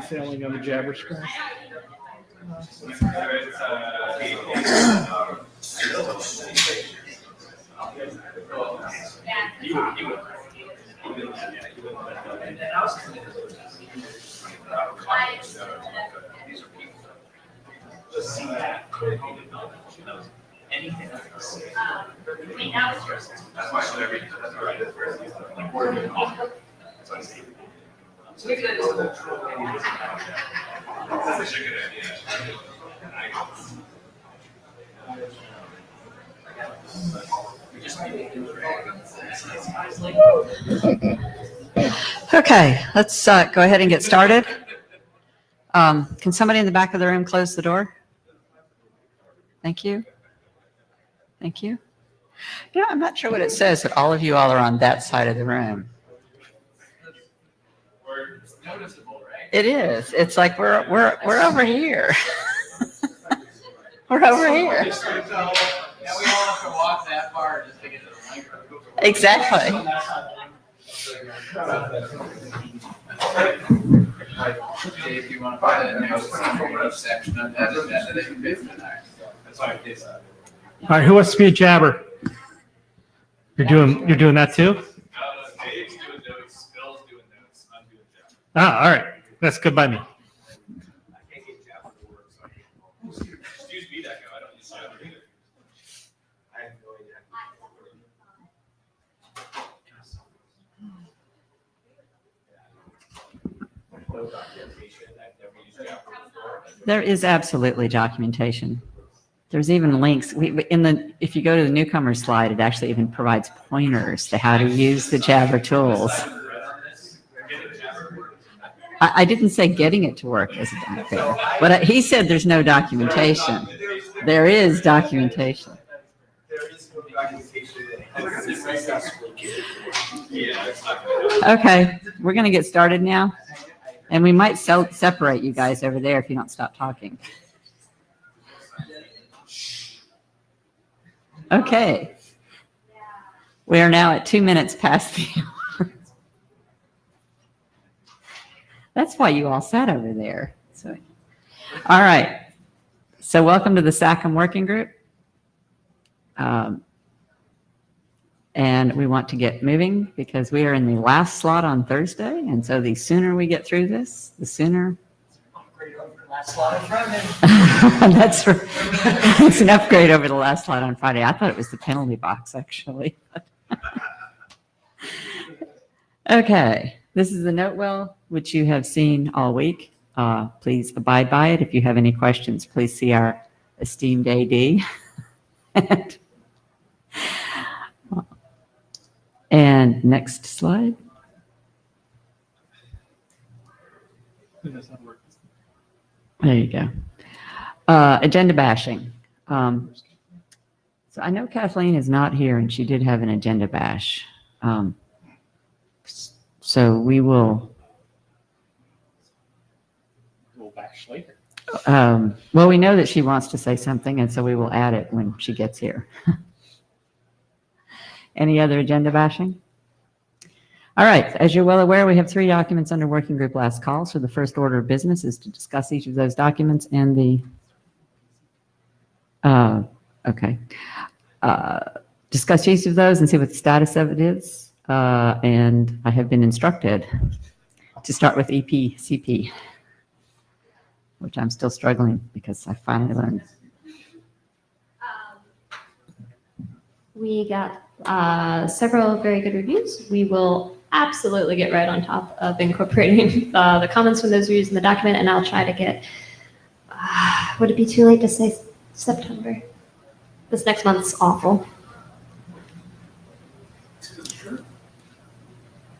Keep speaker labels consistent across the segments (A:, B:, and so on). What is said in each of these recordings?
A: unfailing on the Jabber screen.
B: Anything else?
C: Okay, let's go ahead and get started. Can somebody in the back of the room close the door? Thank you. Thank you. You know, I'm not sure what it says that all of you all are on that side of the room.
B: It's noticeable, right?
C: It is. It's like we're over here. We're over here.
B: Now we all have to walk that far just to get to the microphone.
C: Exactly.
B: If you want to put it in there, some section of that agenda that you missed tonight. That's why I did that.
A: All right, who wants to be a jabber? You're doing that too?
D: Dave's doing notes, Bill's doing notes, I'm doing jabber.
A: Ah, all right. That's good by me.
D: I can't get jabber to work, so I can't. Just use me that go, I don't use jabber either. I have no idea. No documentation, I've never used jabber before.
C: There is absolutely documentation. There's even links. If you go to the newcomer slide, it actually even provides pointers to how to use the Jabber tools. I didn't say getting it to work as a documentation, but he said there's no documentation. There is documentation.
D: There is no documentation that has successfully given. Yeah, it's not.
C: Okay, we're going to get started now. And we might separate you guys over there if you don't stop talking. Okay. We are now at 2 minutes past the hour. That's why you all sat over there. So, all right. So welcome to the SACM working group. And we want to get moving because we are in the last slot on Thursday. And so the sooner we get through this, the sooner. That's right. It's an upgrade over the last slide on Friday. I thought it was the penalty box, actually. Okay, this is the note well, which you have seen all week. Please abide by it. If you have any questions, please see our esteemed AD. And next slide. There you go. Agenda bashing. So I know Kathleen is not here, and she did have an agenda bash. So we will.
A: We'll bash later.
C: Well, we know that she wants to say something, and so we will add it when she gets here. Any other agenda bashing? All right, as you're well aware, we have 3 documents under working group last call. So the first order of business is to discuss each of those documents and discuss each of those and see what the status of it is. And I have been instructed to start with EPCP, which I'm still struggling because I finally learned.
E: We got several very good reviews. We will absolutely get right on top of incorporating the comments from those reviews in the document, and I'll try to get, would it be too late to say September? This next month's awful.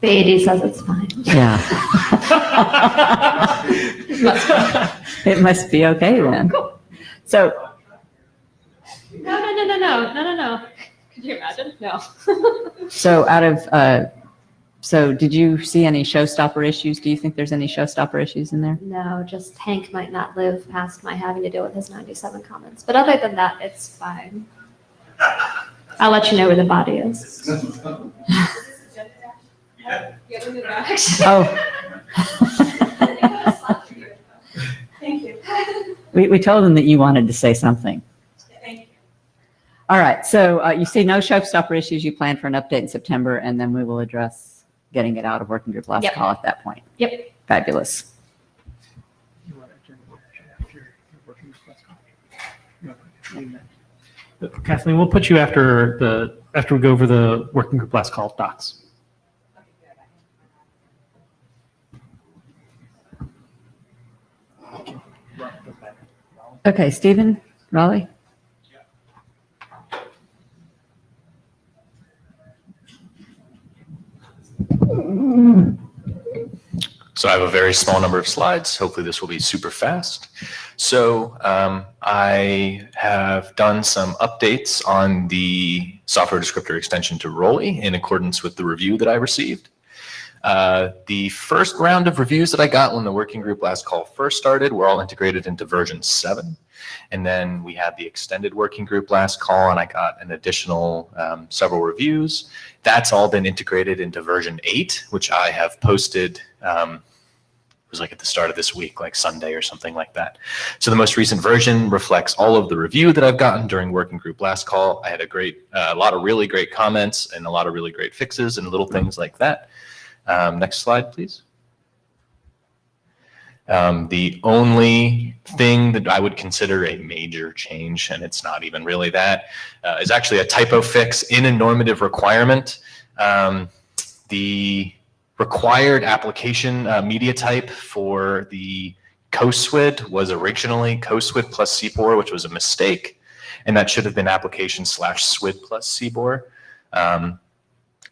E: The AD says it's fine.
C: Yeah. It must be okay then.
E: Cool.
C: So,
E: No. Could you imagine? No.
C: so so did you see any showstopper issues? Do you think there's any showstopper issues in there?
E: No, just Hank might not live past my having to deal with his 97 comments. But other than that, it's fine. I'll let you know where the body is.
C: Oh. We told them that you wanted to say something. All right, so you see no showstopper issues. You plan for an update in September, and then we will address getting it out of working group last
E: Yep.
C: call at that point.
E: Yep.
C: Fabulous.
A: Kathleen, we'll put you after we go over the working group last call docs.
C: Okay, Stephen, Raleigh?
F: So I have a very small number of slides. Hopefully this will be super fast. So I have done some updates on the software descriptor extension to Rolly in accordance with the review that I received. The first round of reviews that I got when the working group last call first started were all integrated into version 7. And then we had the extended working group last call, and I got an additional several reviews. That's all been integrated into version 8, which I have posted. It was like at the start of this week, like Sunday or something like that. So the most recent version reflects all of the review that I've gotten during working group last call. I had a lot of really great comments and a lot of really great fixes and little things like that. Next slide, please. The only thing that I would consider a major change, and it's not even really that, is actually a typo fix in a normative requirement. The required application media type for the CoSWID was originally CoSWID plus CBOR, which was a mistake, and that should have been application/SWID plus CBOR.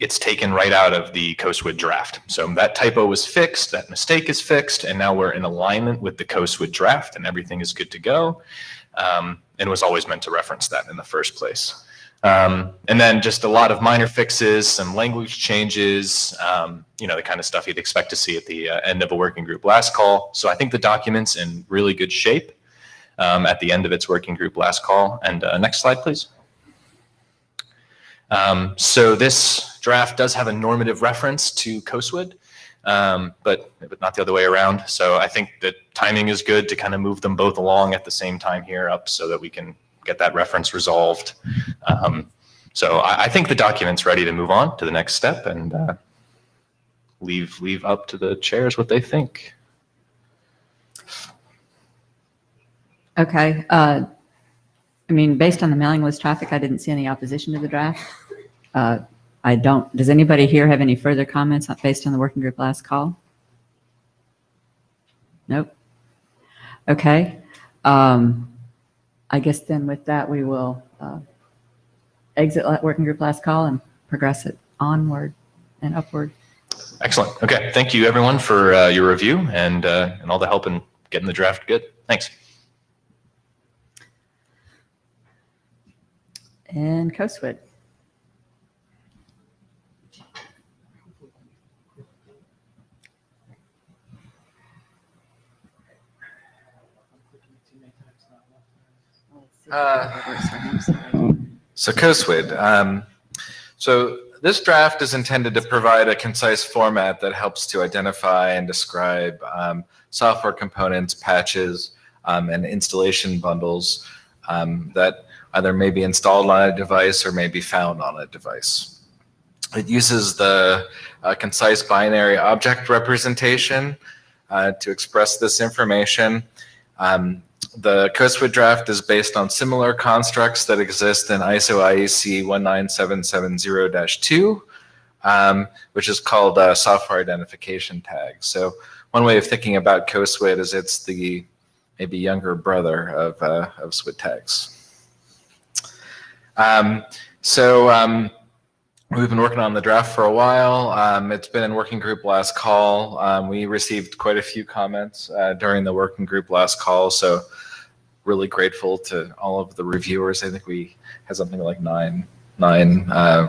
F: It's taken right out of the CoSWID draft. So that typo was fixed, that mistake is fixed, and now we're in alignment with the CoSWID draft and everything is good to go. And was always meant to reference that in the first place. And then just a lot of minor fixes, some language changes, the kind of stuff you'd expect to see at the end of a working group last call. So I think the document's in really good shape at the end of its working group last call. And next slide, please. So this draft does have a normative reference to CoSWID, but not the other way around. So I think that timing is good to kind of move them both along at the same time here up so that we can get that reference resolved. So I think the document's ready to move on to the next step and leave up to the chairs what they think.
C: Okay. Based on the mailing list traffic, I didn't see any opposition to the draft. I don't. Does anybody here have any further comments based on the working group last call? Nope. Okay. I guess then with that, we will exit working group last call and progress it onward and upward.
F: Excellent. Okay. Thank you, everyone, for your review and all the help in getting the draft good. Thanks.
C: And CoSWID.
G: So CoSWID. So this draft is intended to provide a concise format that helps to identify and describe software components, patches, and installation bundles that either may be installed on a device or may be found on a device. It uses the concise binary object representation to express this information. The CoSWID draft is based on similar constructs that exist in ISO IEC 19770-2, which is called software identification tag. So one way of thinking about CoSWID is it's the maybe younger brother of SWID tags. We've been working on the draft for a while. It's been in working group last call. We received quite a few comments during the working group last call, so really grateful to all of the reviewers. I think we had something like nine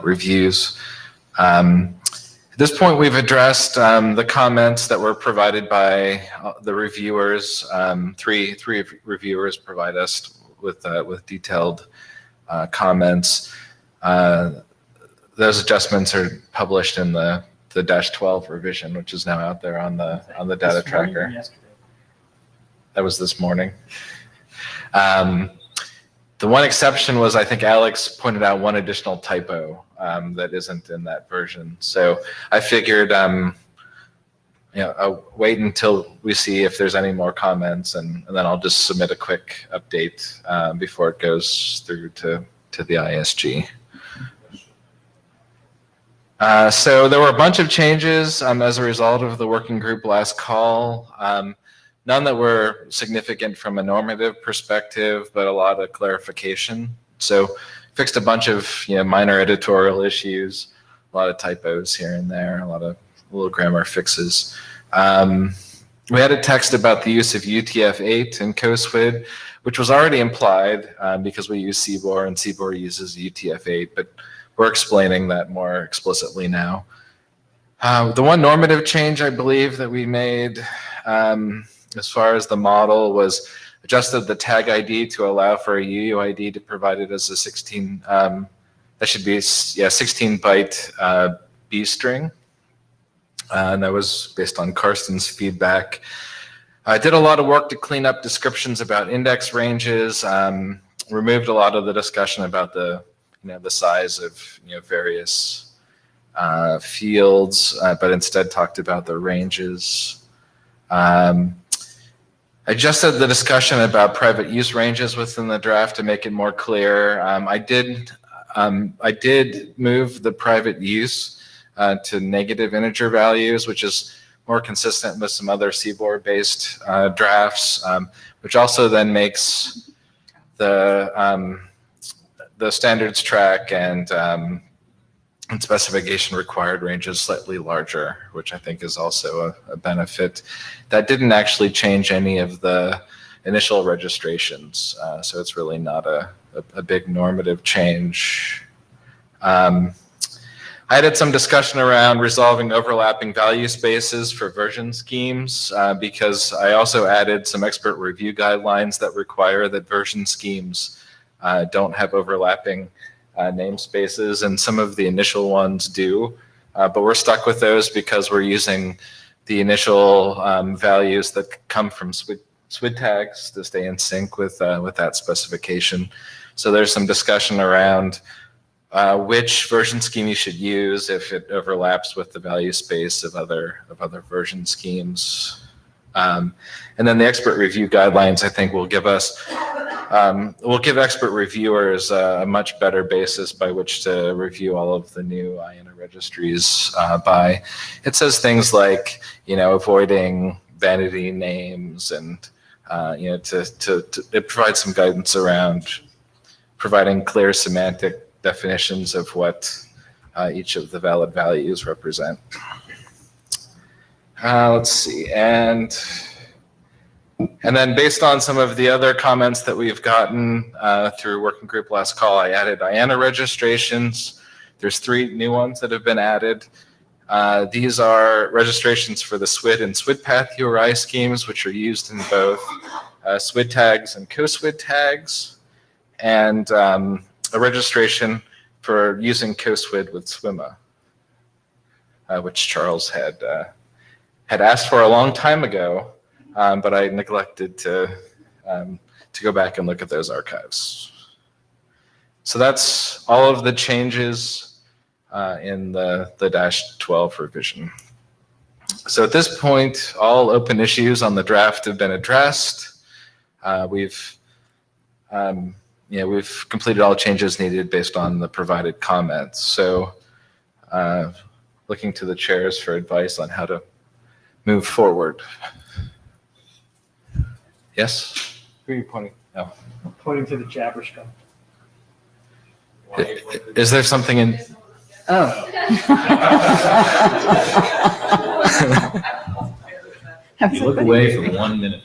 G: reviews. At this point, we've addressed the comments that were provided by the reviewers. Three reviewers provide us with detailed comments. Those adjustments are published in the -12 revision, which is now out there on the data tracker. That was this morning. The one exception was, I think Alex pointed out one additional typo that isn't in that version. So I figured, I'll wait until we see if there's any more comments, and then I'll just submit a quick update before it goes through to the ISG. So there were a bunch of changes as a result of the working group last call. None that were significant from a normative perspective, but a lot of clarification. So fixed a bunch of minor editorial issues, a lot of typos here and there, a lot of little grammar fixes. We had a text about the use of UTF-8 in COSWID, which was already implied because we use CBOR and CBOR uses UTF-8, but we're explaining that more explicitly now. The one normative change I believe that we made as far as the model was adjusted the tag ID to allow for a UUID to provide it as a 16, that should be 16 byte B string. And that was based on Karsten's feedback. I did a lot of work to clean up descriptions about index ranges, removed a lot of the discussion about the size of various fields, but instead talked about the ranges. I adjusted the discussion about private use ranges within the draft to make it more clear. I did move the private use to negative integer values, which is more consistent with some other CBOR-based drafts, which also then makes the standards track and specification required ranges slightly larger, which I think is also a benefit. That didn't actually change any of the initial registrations, so it's really not a big normative change. I added some discussion around resolving overlapping value spaces for version schemes because I also added some expert review guidelines that require that version schemes don't have overlapping namespaces, and some of the initial ones do, but we're stuck with those because we're using the initial values that come from SWID tags to stay in sync with that specification. So there's some discussion around which version scheme you should use if it overlaps with the value space of other version schemes. And then the expert review guidelines, I think, will give expert reviewers a much better basis by which to review all of the new IANA registries by. It says things like, avoiding vanity names, and it provides some guidance around providing clear semantic definitions of what each of the valid values represent. Let's see, and then based on some of the other comments that we've gotten through working group last call, I added IANA registrations. There's 3 new ones that have been added. These are registrations for the SWID and SWIDpath URI schemes, which are used in both SWID tags and COSWID tags, and a registration for using COSWID with SWIMA, which Charles had asked for a long time ago, but I neglected to go back and look at those archives. So that's all of the changes in the -12 revision. So at this point, all open issues on the draft have been addressed. We've completed all changes needed based on the provided comments. So looking to the chairs for advice on how to move forward. Yes? Who are you pointing? No.
A: Pointing to the jabber stuff.
G: Is there something in?
C: Oh.
H: You look away for 1 minute.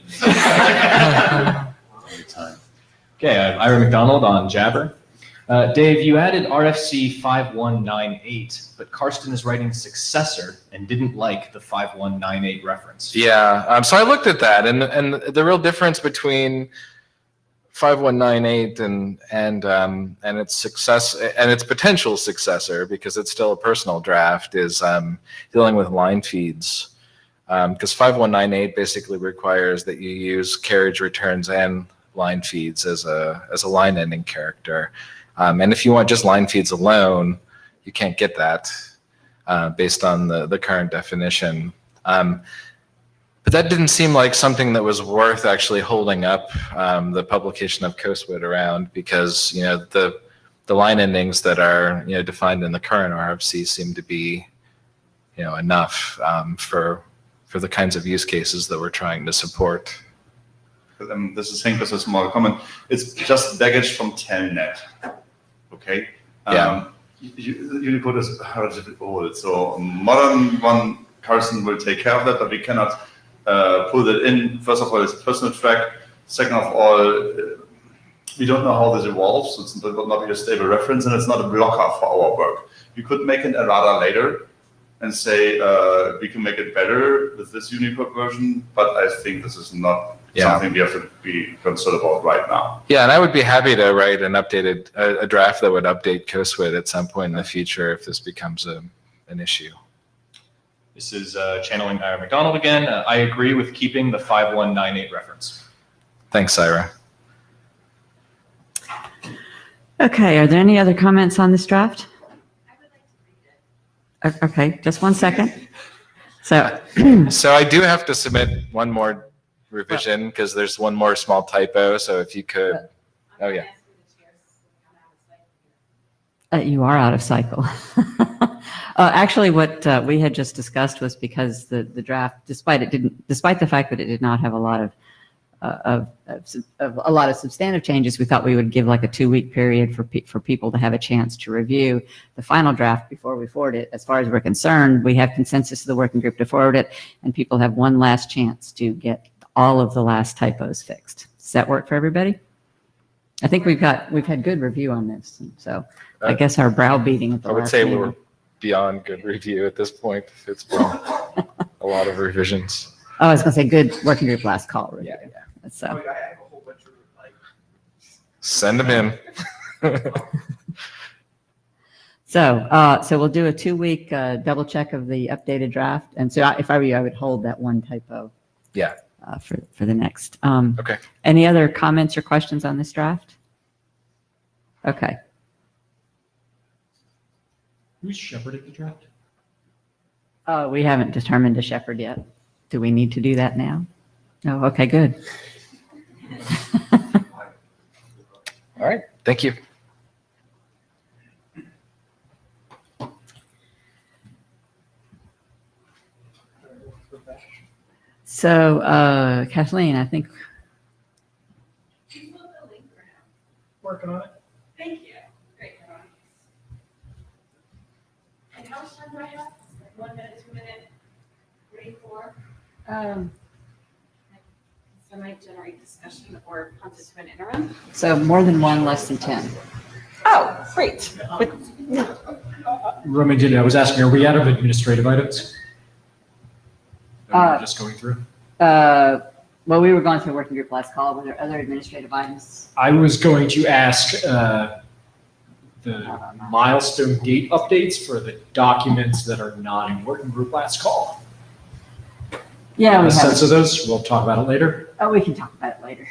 H: Okay, I'm Ira McDonald on Jabber. Dave, you added RFC 5198, but Karsten is writing successor and didn't like the 5198 reference.
G: Yeah, so I looked at that, and the real difference between 5198 and its success and its potential successor, because it's still a personal draft, is dealing with line feeds. Because 5198 basically requires that you use carriage returns and line feeds as a line ending character. And if you want just line feeds alone, you can't get that based on the current definition. But that didn't seem like something that was worth actually holding up the publication of COSWID around, because the line endings that are defined in the current RFC seem to be enough for the kinds of use cases that we're trying to support.
I: This is Henk, this is a small comment. It's just baggage from Telnet. Okay.
G: Yeah.
I: Unicode is relatively old, so a modern one Carson will take care of that, but we cannot pull that in. First of all, it's personal track. Second of all, we don't know how this evolves. So it's not be a stable reference, and it's not a blocker for our work. We could make an errata later and say we can make it better with this Unicode version, but I think this is not something we have to be concerned about right now.
G: Yeah, and I would be happy to write an updated a draft that would update COSWID at some point in the future if this becomes an issue.
H: This is channeling Ira McDonald again. I agree with keeping the 5198 reference.
G: Thanks, Ira.
C: Okay, are there any other comments on this draft? Okay, just one second. So,
G: So I do have to submit one more revision because there's one more small typo. So if you could, oh yeah.
C: you are out of cycle. Actually, what we had just discussed was because the draft, despite the fact that it did not have a lot of substantive changes, we thought we would give like a 2-week period for people to have a chance to review the final draft before we forward it. As far as we're concerned, we have consensus of the working group to forward it, and people have one last chance to get all of the last typos fixed. Does that work for everybody? I think we've had good review on this, and so I guess our browbeating at the
G: I would
C: last
G: say
C: meeting.
G: we're beyond good review at this point. It's been a lot of revisions.
C: Oh, I was going to say good working group last call review.
G: Yeah.
C: So.
D: I have a whole bunch of
G: Send them in.
C: So we'll do a 2-week double check of the updated draft. And so if I were you, I would hold that one typo.
G: Yeah.
C: For the next.
G: Okay.
C: Any other comments or questions on this draft? Okay.
A: Who's shepherding the draft?
C: We haven't determined a shepherd yet. Do we need to do that now? No. Okay, good.
G: All right. Thank you.
C: So Kathleen, I think.
A: Working on it.
J: Thank you. Great. And how much time do I have? 1 minute, 2 minute, 3, 4? So I might generate discussion or punt it to an interim.
C: So more than one, less than 10.
J: Oh, great.
A: Romy, I was asking, are we out of administrative items? Just going through?
C: Well, we were going through a working group last call. Were there other administrative items?
A: I was going to ask the milestone date updates for the documents that are not in working group last call.
C: Yeah, we
A: A sense
C: have.
A: of those, we'll talk about it later.
C: Oh, we can talk about it later.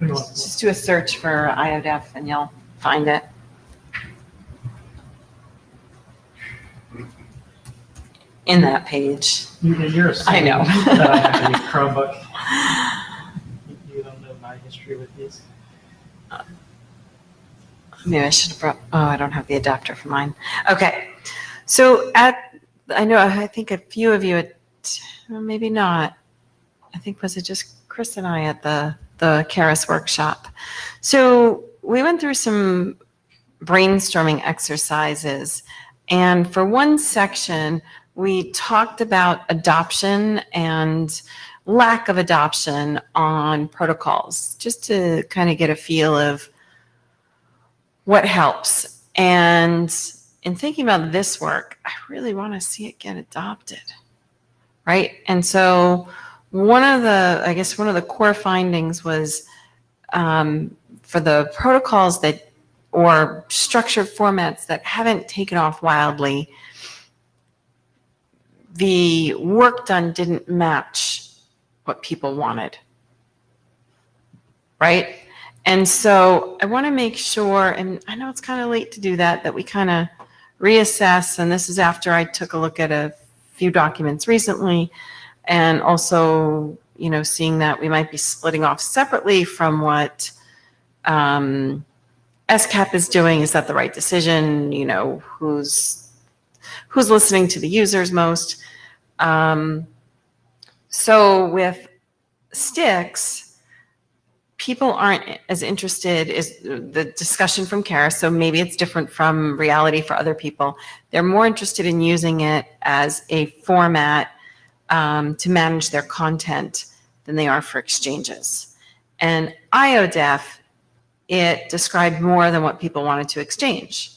J: Just do a search for IODF and you'll find it. In that page.
K: You're
J: I know.
K: that I have to use Chromebook. You don't know my history with these.
J: Maybe I should have brought, oh, I don't have the adapter for mine. Okay. So I think a few of you, maybe not. I think was it just Chris and I at the Karis workshop. So we went through some brainstorming exercises. And for one section, we talked about adoption and lack of adoption on protocols, just to kind of get a feel of what helps. And in thinking about this work, I really want to see it get adopted, right? And so one of the core findings was for the protocols that, or structured formats that haven't taken off wildly, the work done didn't match what people wanted. Right? And so I want to make sure, and I know it's kind of late to do that, that we kind of reassess. And this is after I took a look at a few documents recently, and also, you know, seeing that we might be splitting off separately from what SCAP is doing. Is that the right decision? You know, who's listening to the users most? So with sticks, people aren't as interested is the discussion from Kara. So maybe it's different from reality for other people. They're more interested in using it as a format to manage their content than they are for exchanges. And IODEF, it described more than what people wanted to exchange.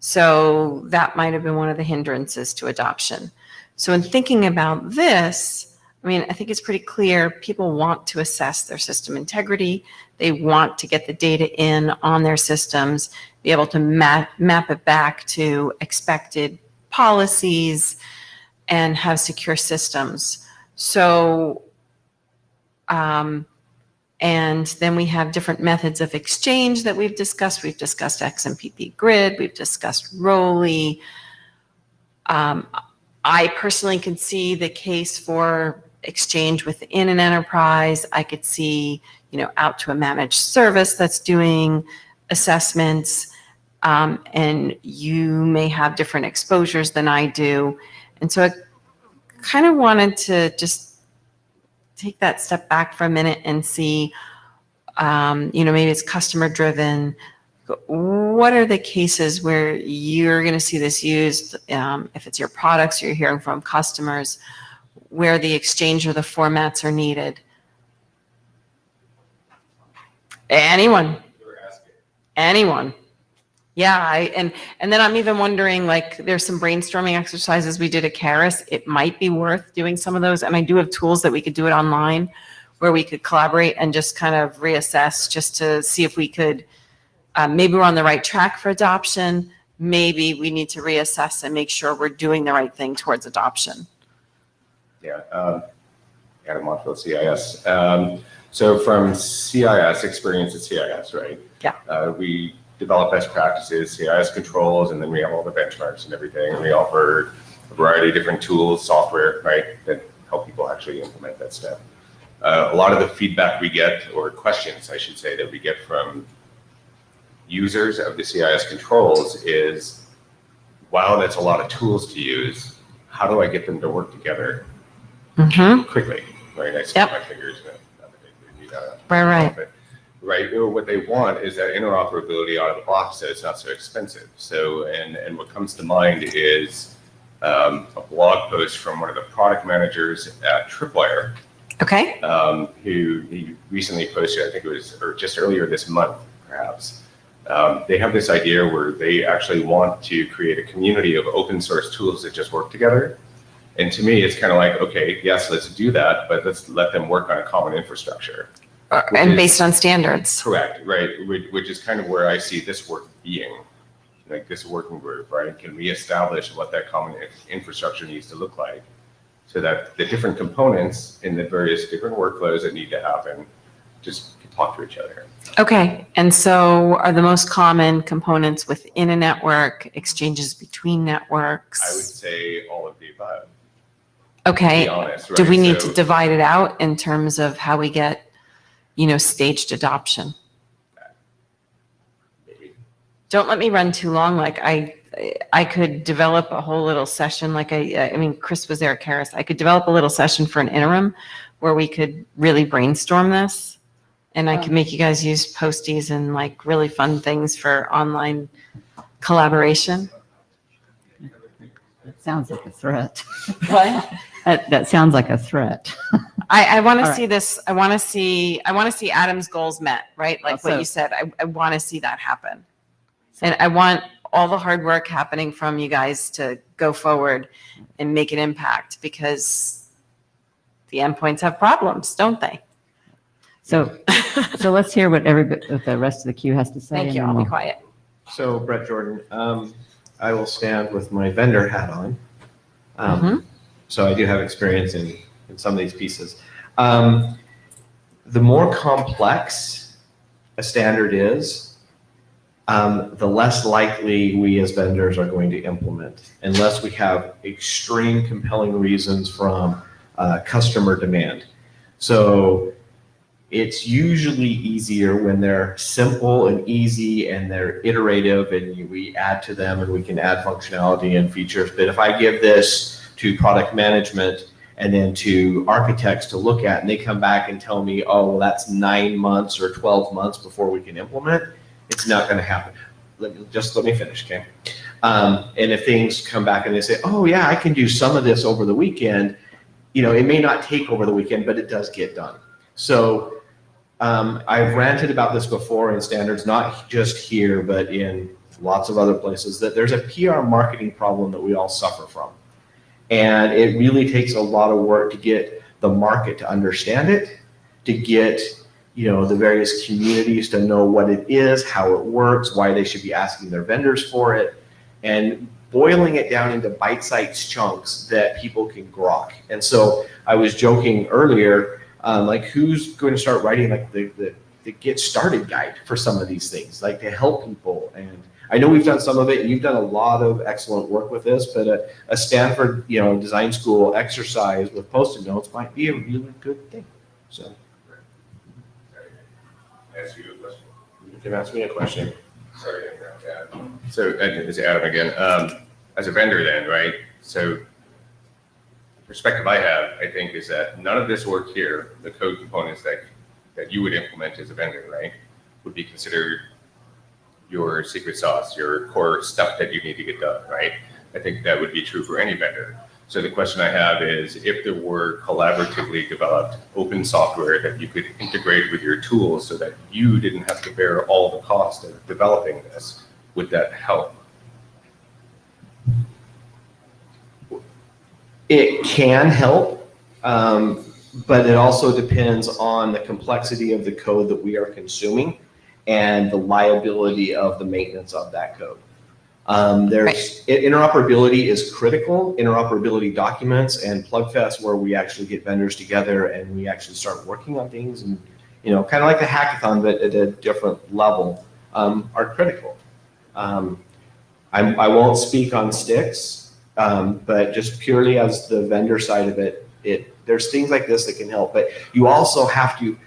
J: So that might have been one of the hindrances to adoption. So in thinking about this, I mean, I think it's pretty clear people want to assess their system integrity. They want to get the data in on their systems, be able to map it back to expected policies, and have secure systems. So, and then we have different methods of exchange that we've discussed. We've discussed XMPP grid. We've discussed ROLI. I personally could see the case for exchange within an enterprise. I could see, you know, out to a managed service that's doing assessments, and you may have different exposures than I do. And so I kind of wanted to just take that step back for a minute and see, you know, maybe it's customer driven. What are the cases where you're going to see this used? If it's your products, you're hearing from customers, where the exchange or the formats are needed. Anyone? Anyone? Yeah, and then I'm even wondering, like, there's some brainstorming exercises we did at Karis. It might be worth doing some of those, and I do have tools that we could do it online, where we could collaborate and just kind of reassess, just to see if we could. Maybe we're on the right track for adoption. Maybe we need to reassess and make sure we're doing the right thing towards adoption.
L: Yeah, Adam Montfield, CIS. So from CIS, experience at CIS, right?
J: Yeah.
L: We develop best practices, CIS controls, and then we have all the benchmarks and everything. And we offer a variety of different tools, software, right, that help people actually implement that stuff. A lot of the feedback we get, or questions, I should say, that we get from users of the CIS controls is, wow, that's a lot of tools to use. How do I get them to work together quickly? Right, I snap my fingers.
J: Right.
L: Right, what they want is that interoperability out of the box, so it's not so expensive. So, and what comes to mind is a blog post from one of the product managers at Tripwire.
J: Okay.
L: Who he recently posted, I think it was, or just earlier this month, perhaps. They have this idea where they actually want to create a community of open source tools that just work together. And to me, it's kind of like, okay, yes, let's do that, but let's let them work on a common infrastructure.
J: And based on standards.
L: Correct, right, which is kind of where I see this work being, like this working group, right? Can we establish what that common infrastructure needs to look like so that the different components in the various different workflows that need to happen just can talk to each other.
J: Okay, and so are the most common components within a network, exchanges between networks?
L: I would say all of the above.
J: Okay,
L: to be honest, right?
J: Do we need to divide it out in terms of how we get, you know, staged adoption?
L: Maybe.
J: Don't let me run too long. Like I could develop a whole little session. Like I mean, Chris was there at Karis. I could develop a little session for an interim where we could really brainstorm this. And I can make you guys use Posties and like really fun things for online collaboration.
C: That sounds like a threat.
J: What?
C: That sounds like a threat.
J: I want to
C: All right.
J: see this. I want to see Adam's goals met, right? Like what
C: Also-
J: you said. I want to see that happen. And I want all the hard work happening from you guys to go forward and make an impact, because the endpoints have problems, don't they?
C: So let's hear what the rest of the queue has to say.
J: Thank
C: and
J: you.
C: then
J: I'll be
C: we'll-
J: quiet.
K: So Brett Jordan, I will stand with my vendor hat on.
J: Mhm.
M: So I do have experience in some of these pieces. The more complex a standard is, the less likely we as vendors are going to implement, unless we have extreme compelling reasons from customer demand. So it's usually easier when they're simple and easy and they're iterative and we add to them and we can add functionality and features. But if I give this to product management and then to architects to look at and they come back and tell me, oh, well, that's 9 months or 12 months before we can implement, it's not going to happen. Let me finish, okay? And if things come back and they say, oh yeah, I can do some of this over the weekend, you know, it may not take over the weekend, but it does get done. So I've ranted about this before in standards, not just here, but in lots of other places, that there's a PR marketing problem that we all suffer from. And it really takes a lot of work to get the market to understand it, to get, you know, the various communities to know what it is, how it works, why they should be asking their vendors for it, and boiling it down into bite-sized chunks that people can grok. And so I was joking earlier, like who's going to start writing like the get started guide for some of these things, like to help people. And I know we've done some of it and you've done a lot of excellent work with this, but a Stanford, you know, design school exercise with Post-it notes might be a really good thing. So.
L: Ask you a question.
M: You can ask me a question.
L: Sorry to interrupt, Adam. So, it's Adam again. As a vendor then, right? So, the perspective I have, I think, is that none of this work here, the code components that you would implement as a vendor, right, would be considered your secret sauce, your core stuff that you need to get done, right? I think that would be true for any vendor. So the question I have is, if there were collaboratively developed open software that you could integrate with your tools so that you didn't have to bear all the cost of developing this, would that help?
M: It can help, but it also depends on the complexity of the code that we are consuming and the liability of the maintenance of that code. Interoperability is critical. Interoperability documents and Plugfest, where we actually get vendors together and we actually start working on things, and you know, kind of like the hackathon, but at a different level, are critical. I won't speak on sticks, but just purely as the vendor side of it, there's things like this that can help. But you also have to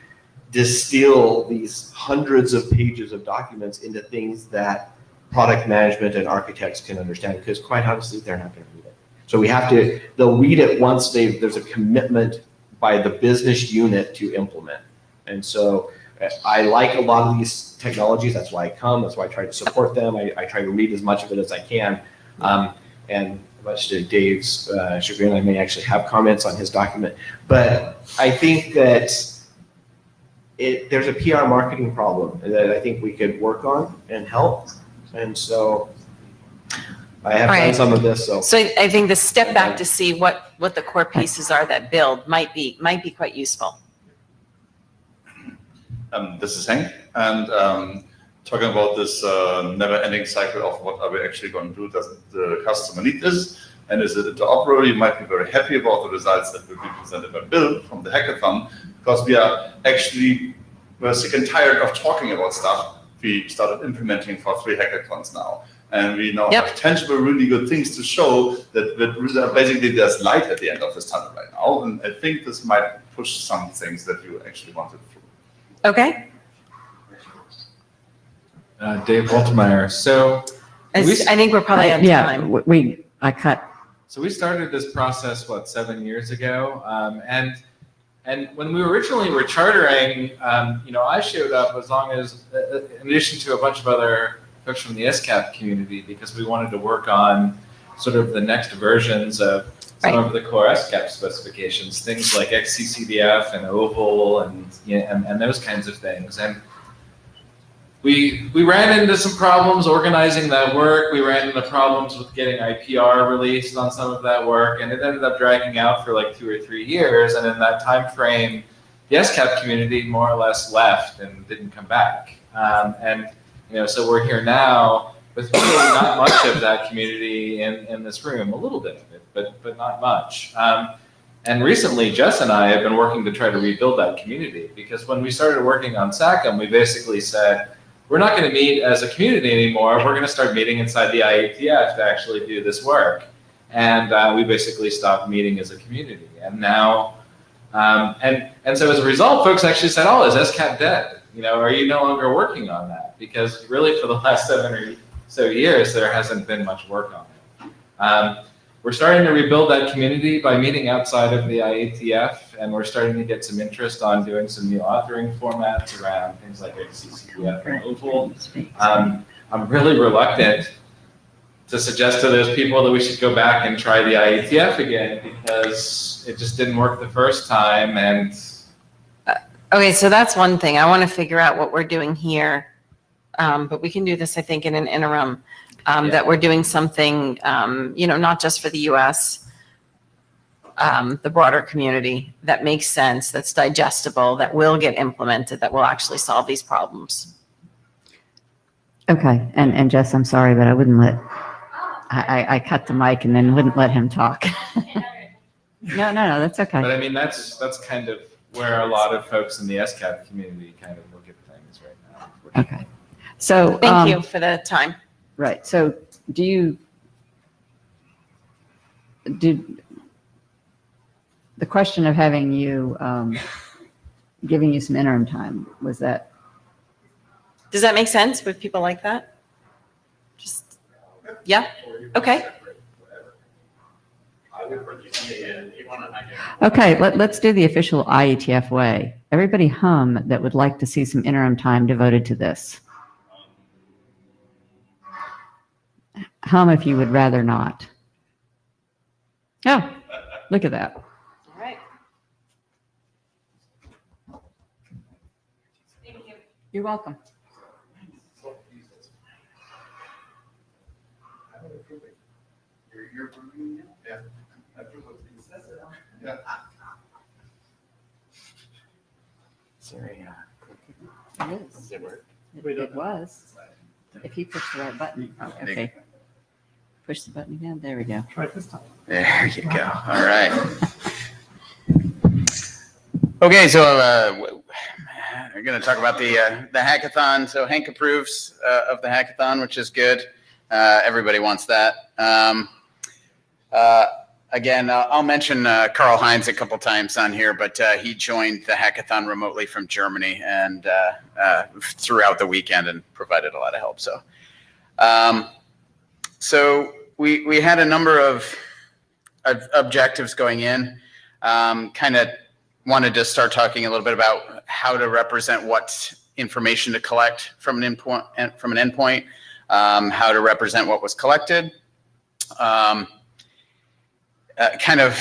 M: distill these hundreds of pages of documents into things that product management and architects can understand, because quite honestly, they're not going to read it. So they'll read it once there's a commitment by the business unit to implement. And so I like a lot of these technologies. That's why I come. That's why I try to support them. I try to read as much of it as I can. And much to Dave's chagrin, I may actually have comments on his document. But I think that there's a PR marketing problem that I think we could work on and help. And so I have done some of this. So
J: I think the step back to see what the core pieces are that build might be quite useful.
I: This is Hank, and talking about this never-ending cycle of what are we actually going to do, does the customer need this, and is it interoperable? You might be very happy about the results that will be presented by Bill from the hackathon, because we're sick and tired of talking about stuff. We started implementing for 3 hackathons now, and we now have tangible, really good things to show that basically there's light at the end of this tunnel right now, and I think this might push some things that you actually wanted through.
J: Okay.
H: Dave Waltermeyer. So
J: I think we're probably on time.
C: I cut.
H: So we started this process, 7 years ago, and when we originally were chartering, I showed up as long as, in addition to a bunch of other folks from the SCAP community, because we wanted to work on sort of the next versions of some of the core SCAP specifications, things like XCCDF and OVAL and those kinds of things. And we ran into some problems organizing that work. We ran into problems with getting IPR released on some of that work, and it ended up dragging out for 2 or 3 years. And in that time frame, the SCAP community more or less left and didn't come back. So we're here now
G: with really not much of that community in this room, a little bit of it, but not much. And recently, Jess and I have been working to try to rebuild that community, because when we started working on SACM, we basically said, we're not going to meet as a community anymore. We're going to start meeting inside the IETF to actually do this work. And we basically stopped meeting as a community. And now, and so as a result, folks actually said, oh, is SCAP dead? You know, are you no longer working on that? Because really for the last 7 or so years, there hasn't been much work on it. We're starting to rebuild that community by meeting outside of the IETF, and we're starting to get some interest on doing some new authoring formats around things like XCCPF and OVAL. I'm really reluctant to suggest to those people that we should go back and try the IETF again, because it just didn't work the first time. And
J: Okay, so that's one thing. I want to figure out what we're doing here, but we can do this, I think, in an interim. That we're doing something, not just for the US, the broader community, that makes sense, that's digestible, that will get implemented, that will actually solve these problems.
C: Okay, and Jess, I'm sorry, but I wouldn't let, I cut the mic and then wouldn't let him talk. No, that's okay.
G: But I mean, that's kind of where a lot of folks in the SCAP community kind of look at things right now.
C: Okay, so.
J: Thank you for the time.
C: Right, so the question of having you, giving you some interim time, was that?
J: Does that make sense with people like that? Just, yeah, okay.
C: Okay, let's do the official IETF way. Everybody hum that would like to see some interim time devoted to this. Hum if you would rather not. Oh, look at that.
J: All right. Thank you.
C: You're welcome.
I: You're approving it? Yeah. I approve of things. Yeah.
C: Sorry. It is. Does it work? It was. If you push the right button. Oh, okay. Push the button again. There we go.
K: Try this time.
B: There you go. All right. Okay, so we're going to talk about the hackathon. So Hank approves of the hackathon, which is good. Everybody wants that. Again, I'll mention Karl Heinz a couple times on here, but he joined the hackathon remotely from Germany and throughout the weekend and provided a lot of help. So we had a number of objectives going in. Kind of wanted to start talking a little bit about how to represent what information to collect from an endpoint, how to represent what was collected. Kind of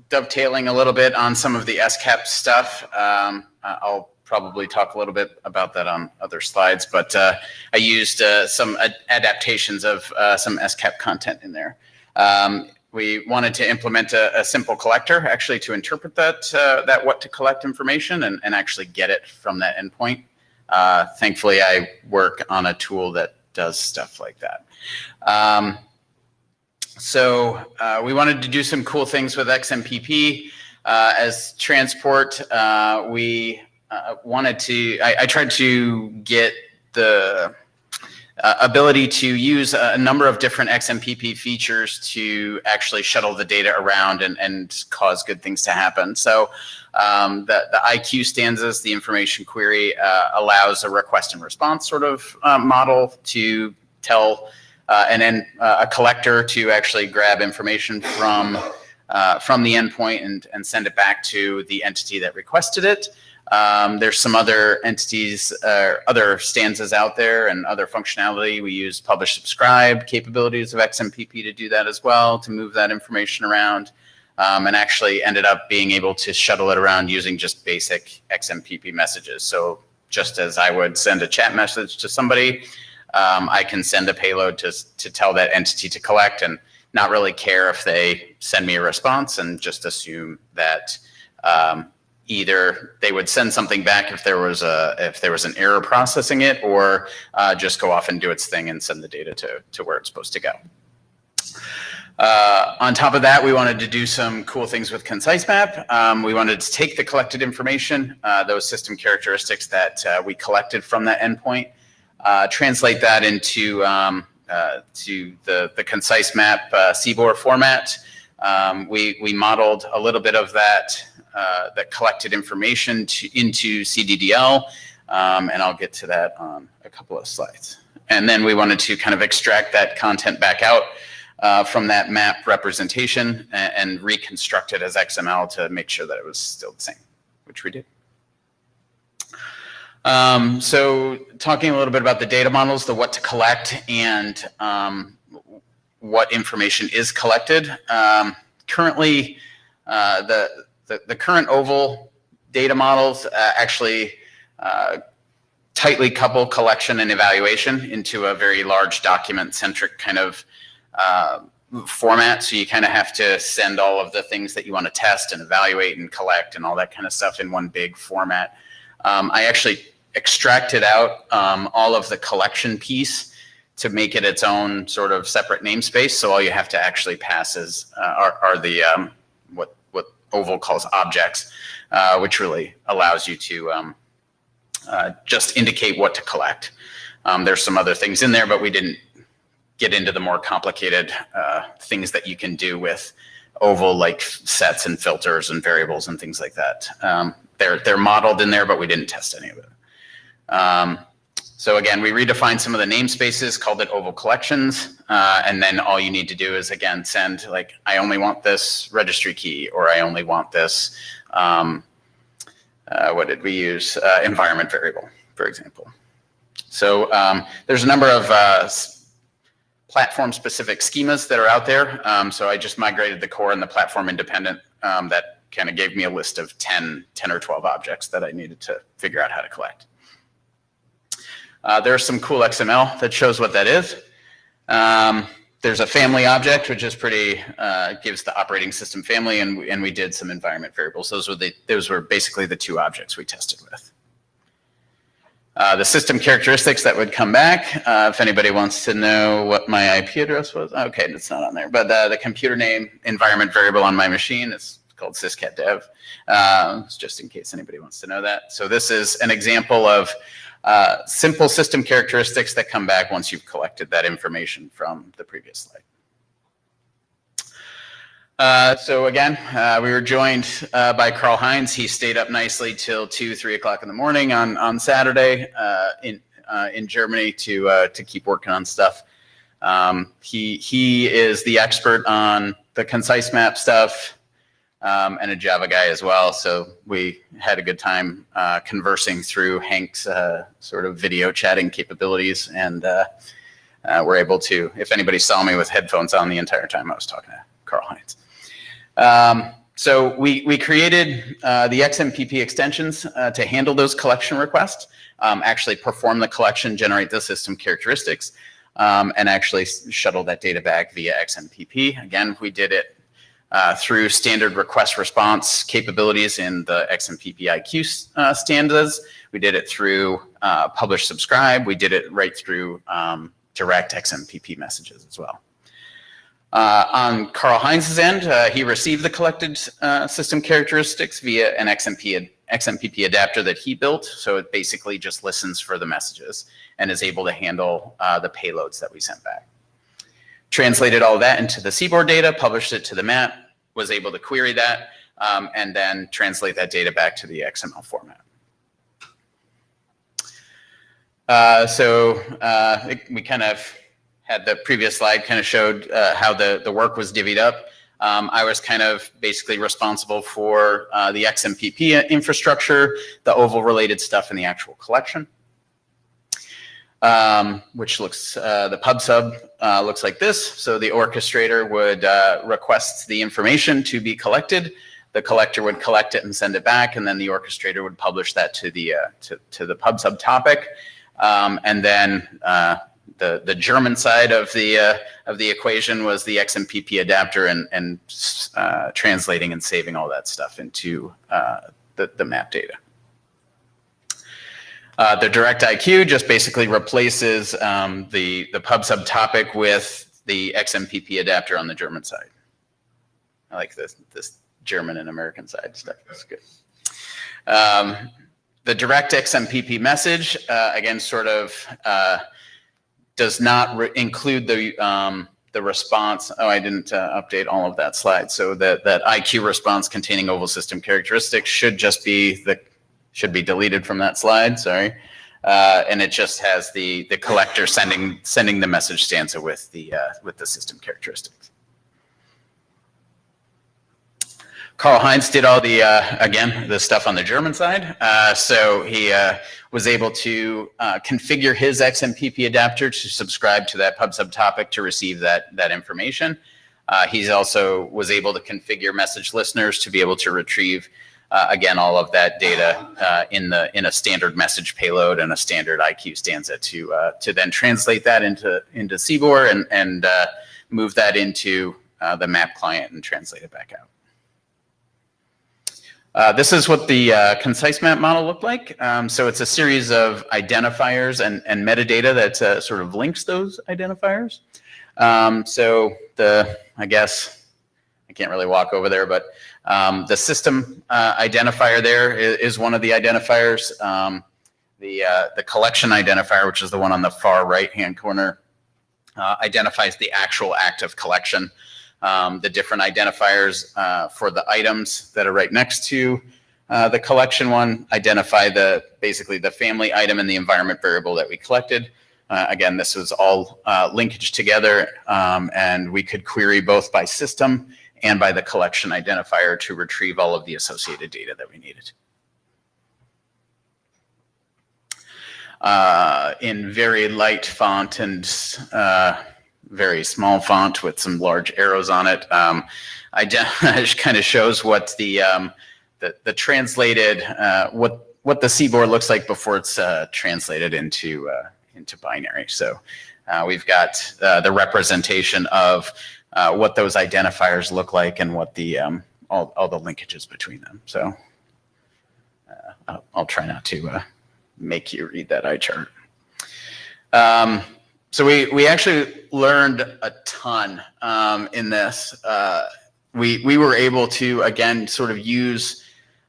B: dovetailing a little bit on some of the SCAP stuff. I'll probably talk a little bit about that on other slides, but I used some adaptations of some SCAP content in there. We wanted to implement a simple collector actually to interpret that what to collect information and actually get it from that endpoint. Thankfully, I work on a tool that does stuff like that. So we wanted to do some cool things with XMPP as transport. We wanted to, I tried to get the ability to use a number of different XMPP features to actually shuttle the data around and cause good things to happen. So the IQ stanzas, the information query, allows a request and response sort of model to tell a collector to actually grab information from the endpoint and send it back to the entity that requested it. There's some other entities, other stanzas out there and other functionality. We use publish subscribe capabilities of XMPP to do that as well, to move that information around, and actually ended up being able to shuttle it around using just basic XMPP messages. So just as I would send a chat message to somebody, I can send a payload to tell that entity to collect and not really care if they send me a response and just assume that either they would send something back if there was an error processing it, or just go off and do its thing and send the data to where it's supposed to go. On top of that, we wanted to do some cool things with Concise Map. We wanted to take the collected information, those system characteristics that we collected from that endpoint, translate that into to the Concise Map CBOR format. We modeled a little bit of that collected information into CDDL, and I'll get to that on a couple of slides. And then we wanted to kind of extract that content back out from that map representation and reconstruct it as XML to make sure that it was still the same, which we did. So talking a little bit about the data models, the what to collect, and what information is collected. Currently, the current OVAL data models actually tightly couple collection and evaluation into a very large document-centric kind of format. So you kind of have to send all of the things that you want to test and evaluate and collect and all that kind of stuff in one big format. I actually extracted out all of the collection piece to make it its own sort of separate namespace. So all you have to actually pass is are the what OVAL calls objects, which really allows you to just indicate what to collect. There's some other things in there, but we didn't get into the more complicated things that you can do with OVAL, like sets and filters and variables and things like that. They're modeled in there, but we didn't test any of it. So again, we redefined some of the namespaces, called it OVAL collections, and then all you need to do is, again, send like, I only want this registry key, or I only want this, what did we use? Environment variable, for example. So there's a number of platform-specific schemas that are out there. So I just migrated the core and the platform independent. That kind of gave me a list of 10 or 12 objects that I needed to figure out how to collect. There's some cool XML that shows what that is. There's a family object, which is pretty, gives the operating system family, and we did some environment variables. Those were basically the two objects we tested with. The system characteristics that would come back, if anybody wants to know what my IP address was. Okay, it's not on there, but the computer name environment variable on my machine is called syscatdev, just in case anybody wants to know that. So this is an example of simple system characteristics that come back once you've collected that information from the previous slide. So again, we were joined by Carl Heinz. He stayed up nicely till 2, 3 o'clock in the morning on Saturday in Germany to keep working on stuff. He is the expert on the Concise Map stuff, and a Java guy as well. So we had a good time conversing through Hank's sort of video chatting capabilities, and we're able to, if anybody saw me with headphones on the entire time I was talking to Carl Heinz. So we created the XMPP extensions to handle those collection requests, actually perform the collection, generate the system characteristics, and actually shuttle that data back via XMPP. Again, we did it through standard request response capabilities in the XMPP IQ standards. We did it through publish subscribe. We did it right through direct XMPP messages as well. On Carl Heinz's end, he received the collected system characteristics via an XMPP adapter that he built. So it basically just listens for the messages and is able to handle the payloads that we sent back. Translated all that into the CBOR data, published it to the map, was able to query that, and then translate that data back to the XML format. We kind of had the previous slide kind of showed how the work was divvied up. I was kind of basically responsible for the XMPP infrastructure, the OVAL related stuff, and the actual collection. Which looks, the pub sub looks like this. So the orchestrator would request the information to be collected. The collector would collect it and send it back, and then the orchestrator would publish that to the pub sub topic. And then the German side of the equation was the XMPP adapter and translating and saving all that stuff into the map data. The direct IQ just basically replaces the pub subtopic with the XMPP adapter on the German side. I like this German and American side stuff. That's good. The direct XMPP message, again, sort of does not include the response. Oh, I didn't update all of that slide. So that IQ response containing oval system characteristics should be deleted from that slide. Sorry, and it just has the collector sending the message stanza with the system characteristics. Karl Heinz did all the, again, the stuff on the German side. So he was able to configure his XMPP adapter to subscribe to that pub subtopic to receive that information. He also was able to configure message listeners to be able to retrieve, again, all of that data in a standard message payload and a standard IQ stanza to then translate that into CBOR and move that into the map client and translate it back out. This is what the concise map model looked like. So it's a series of identifiers and metadata that sort of links those identifiers. So I guess I can't really walk over there, but the system identifier there is one of the identifiers. The collection identifier, which is the one on the far right-hand corner, identifies the actual act of collection. The different identifiers for the items that are right next to the collection one identify basically the family item and the environment variable that we collected. Again, this was all linkage together, and we could query both by system and by the collection identifier to retrieve all of the associated data that we needed. In very light font and very small font with some large arrows on it. It kind of shows what the translated what the CBOR looks like before it's translated into binary. So we've got the representation of what those identifiers look like and what the all the linkages between them. So I'll try not to make you read that eye chart. So we actually learned a ton in this. We were able to, again, sort of use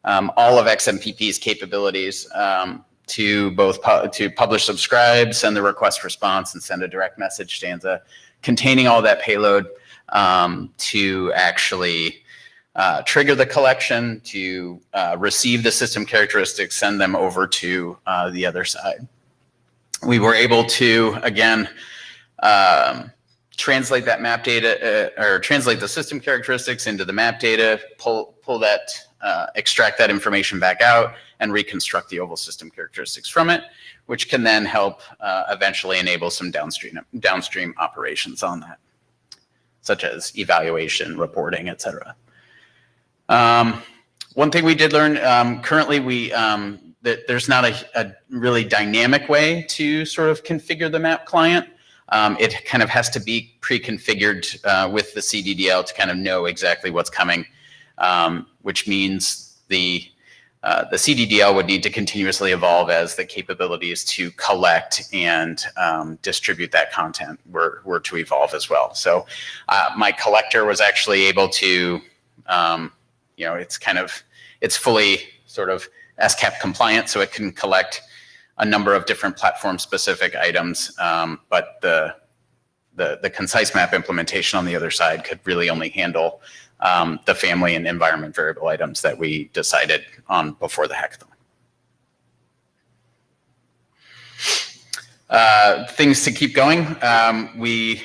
B: all of XMPP's capabilities to both to publish, subscribe, send the request response, and send a direct message stanza containing all that payload to actually trigger the collection, to receive the system characteristics, send them over to the other side. We were able to, again, translate that map data or translate the system characteristics into the map data, pull that, extract that information back out, and reconstruct the oval system characteristics from it, which can then help eventually enable some downstream operations on that, such as evaluation, reporting, et cetera. One thing we did learn, currently that there's not a really dynamic way to sort of configure the map client. It kind of has to be pre-configured with the CDDL to kind of know exactly what's coming, which means the CDDL would need to continuously evolve as the capabilities to collect and distribute that content were to evolve as well. So my collector was actually able to, it's fully sort of SCAP compliant, so it can collect a number of different platform-specific items, but the concise map implementation on the other side could really only handle the family and environment variable items that we decided on before the hackathon. Things to keep going. We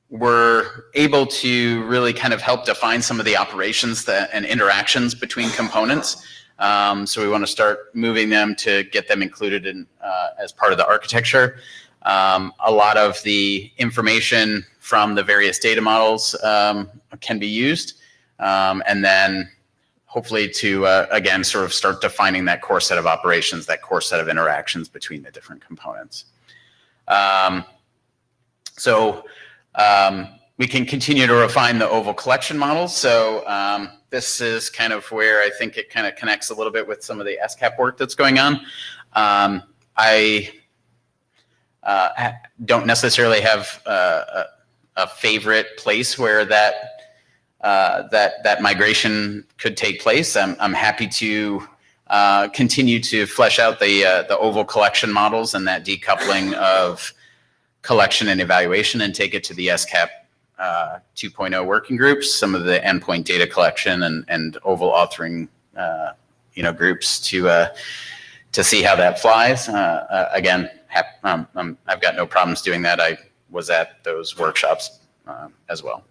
B: were able to really kind of help define some of the operations and interactions between components. So we want to start moving them to get them included in as part of the architecture. A lot of the information from the various data models can be used, and then hopefully to, again, sort of start defining that core set of operations, that core set of interactions between the different components. we can continue to refine the oval collection models. So this is kind of where I think it kind of connects a little bit with some of the SCAP work that's going on. I don't necessarily have a favorite place where that migration could take place. I'm happy to continue to flesh out the oval collection models and that decoupling of collection and evaluation and take it to the SCAP 2.0 working groups, some of the endpoint data collection and oval authoring groups to see how that flies. Again, I've got no problems doing that. I was at those workshops as well.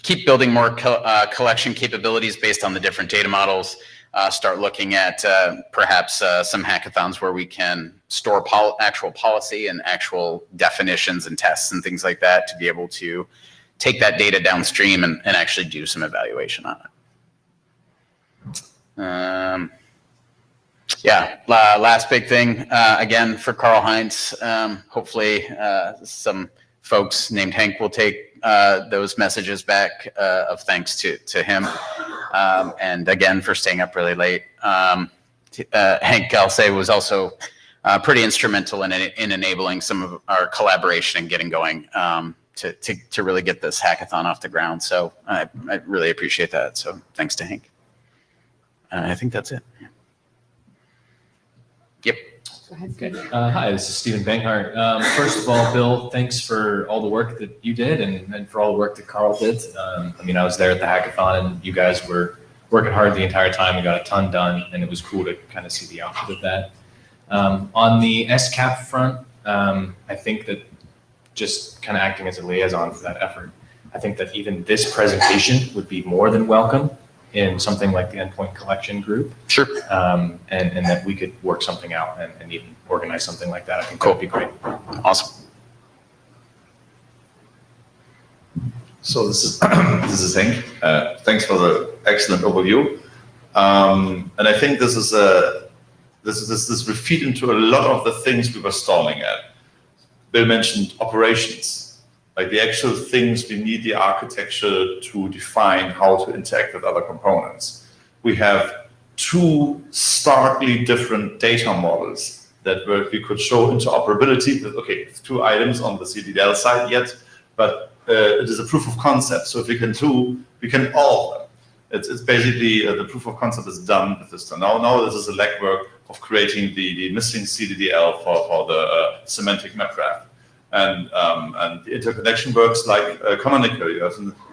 B: Keep building more collection capabilities based on the different data models. Start looking at perhaps some hackathons where we can store actual policy and actual definitions and tests and things like that to be able to take that data downstream and actually do some evaluation on it. Last big thing, again, for Karl Heinz, hopefully some folks named Hank will take those messages back of thanks to him. And again, for staying up really late. Hank, I'll say, was also pretty instrumental in enabling some of our collaboration and getting going to really get this hackathon off the ground. So I really appreciate that. So thanks to Hank. I think that's it. Yep.
H: Okay. Hi, this is Stephen Banghart. First of all, Bill, thanks for all the work that you did and for all the work that Karl did. I was there at the hackathon and you guys were working hard the entire time. We got a ton done and it was cool to kind of see the output of that. On the SCAP front, I think that just kind of acting as a liaison for that effort, I think that even this presentation would be more than welcome in something like the endpoint collection group.
B: Sure.
H: And that we could work something out and even organize something like that. I think that would be great.
B: Awesome.
I: So this is Hank. Thanks for the excellent overview. And I think this will feed into a lot of the things we were stalling at. Bill mentioned operations. Like the actual things we need the architecture to define how to interact with other components. We have two starkly different data models that we could show interoperability with, okay, 2 items on the CDDL side yet, but it is a proof of concept. So if we can all of them. It's basically the proof of concept is done with this. Now this is a legwork of creating the missing CDDL for the semantic map graph. And the interconnection works like canonical.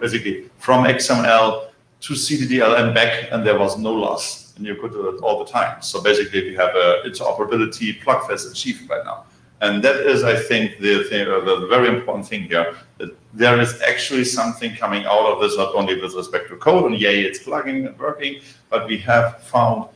I: Basically from XML to CDDL and back, and there was no loss, and you could do it all the time. So basically, we have a interoperability plugfest achieved right now, and that is, I think, the very important thing here. That there is actually something coming out of this, not only with respect to code, and yay, it's plugging and working, but we have found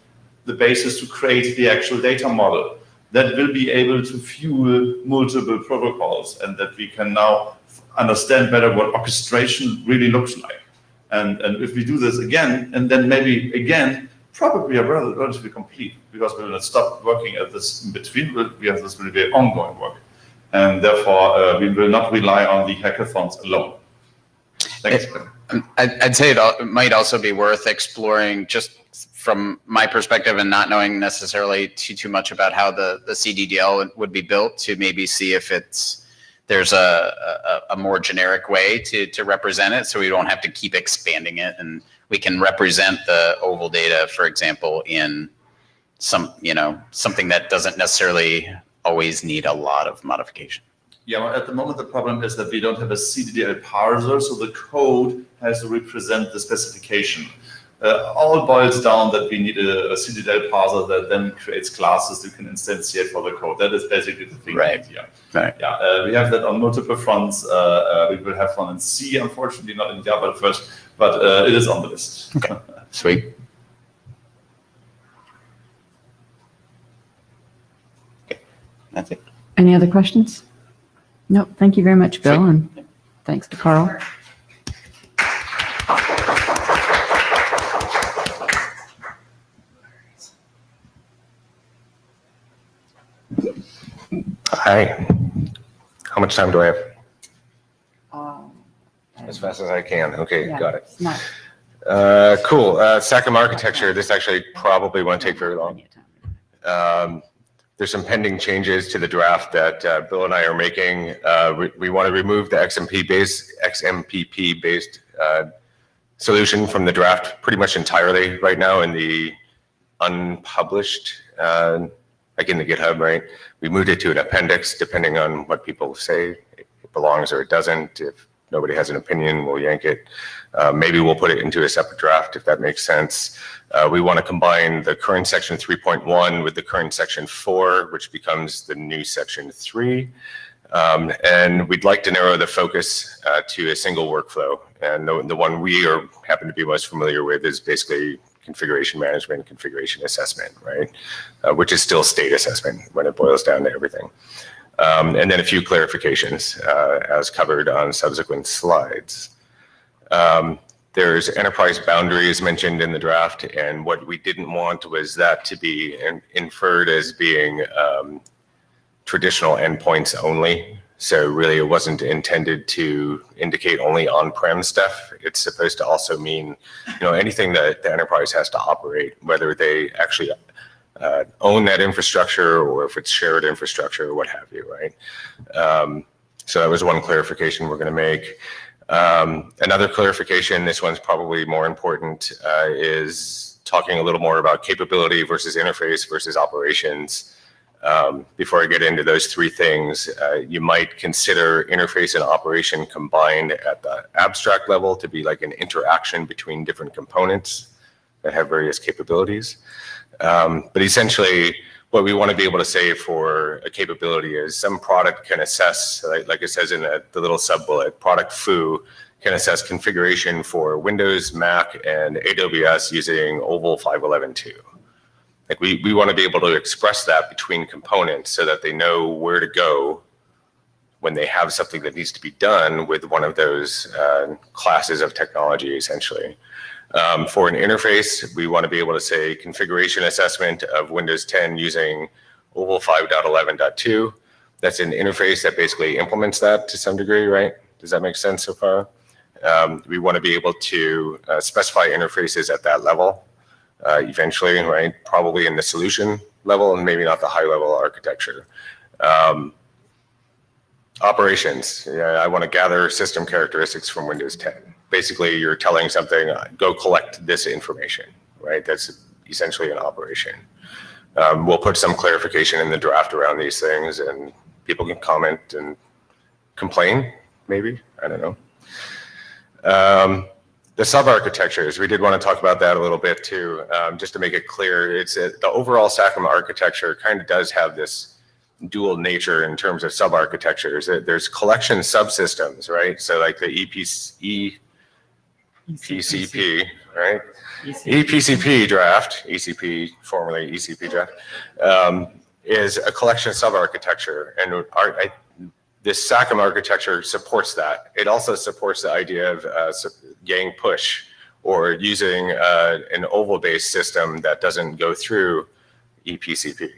I: the basis to create the actual data model that will be able to fuel multiple protocols, and that we can now understand better what orchestration really looks like. And if we do this again, and then maybe again, probably are relatively complete, because we will not stop working at this in between. This will be ongoing work. And therefore, we will not rely on the hackathons alone. Thanks.
B: I'd say it might also be worth exploring, just from my perspective and not knowing necessarily too much about how the CDDL would be built, to maybe see if there's a more generic way to represent it, so we don't have to keep expanding it, and we can represent the oval data, for example, in something that doesn't necessarily always need a lot of modification.
I: Yeah, well, at the moment the problem is that we don't have a CDDL parser, so the code has to represent the specification. All boils down that we need a CDDL parser that then creates classes you can instantiate for the code. That is basically the thing.
B: Right.
I: Here.
B: Right.
I: Yeah, we have that on multiple fronts. We will have one in C, unfortunately, not in Java first, but it is on the list.
B: Okay, sweet. Okay, that's it.
C: Any other questions? No, thank you very much, Bill, and thanks to Karl.
L: Hi. How much time do I have?
G: As fast as I can. Okay,
C: Yeah,
G: got it.
C: it's not-
G: Cool. SACM architecture. This actually probably won't take very long. There's some pending changes to the draft that Bill and I are making. We want to remove the XMPP based solution from the draft pretty much entirely right now in the unpublished, like in the GitHub, right? We moved it to an appendix depending on what people say. It belongs or it doesn't. If nobody has an opinion, we'll yank it. Maybe we'll put it into a separate draft if that makes sense. We want to combine the current section 3.1 with the current section 4, which becomes the new section 3. And we'd like to narrow the focus to a single workflow. And the one we happen to be most familiar with is basically configuration management, configuration assessment, right? Which is still state assessment when it boils down to everything. And then a few clarifications as covered on subsequent slides. There's enterprise boundaries mentioned in the draft, and what we didn't want was that to be inferred as being traditional endpoints only. So really it wasn't intended to indicate only on-prem stuff. It's supposed to also mean, anything that the enterprise has to operate, whether they actually own that infrastructure or if it's shared infrastructure or what have you, right? So that was one clarification we're going to make. Another clarification, this one's probably more important, is talking a little more about capability versus interface versus operations. Before I get into those three things, you might consider interface and operation combined at the abstract level to be like an interaction between different components that have various capabilities. But essentially, what we want to be able to say for a capability is some product can assess, like it says in the little sub-bullet, product foo can assess configuration for Windows, Mac, and AWS using Oval 5.11.2. Like we want to be able to express that between components so that they know where to go when they have something that needs to be done with one of those classes of technology, essentially. For an interface, we want to be able to say configuration assessment of Windows 10 using Oval 5.11.2. That's an interface that basically implements that to some degree, right? Does that make sense so far? We want to be able to specify interfaces at that level eventually, right? Probably in the solution level and maybe not the high level architecture. Operations, I want to gather system characteristics from Windows 10. Basically, you're telling something, go collect this information, right? That's essentially an operation. We'll put some clarification in the draft around these things, and people can comment and complain, maybe, I don't know. The sub-architectures, we did want to talk about that a little bit too, just to make it clear. The overall SACM architecture kind of does have this dual nature in terms of sub-architectures. There's collection subsystems, right? So like the EPCP, right? EPCP draft, ECP, formerly ECP draft, is a collection sub-architecture. And this SACM architecture supports that. It also supports the idea of gang push or using an oval-based system that doesn't go through EPCP,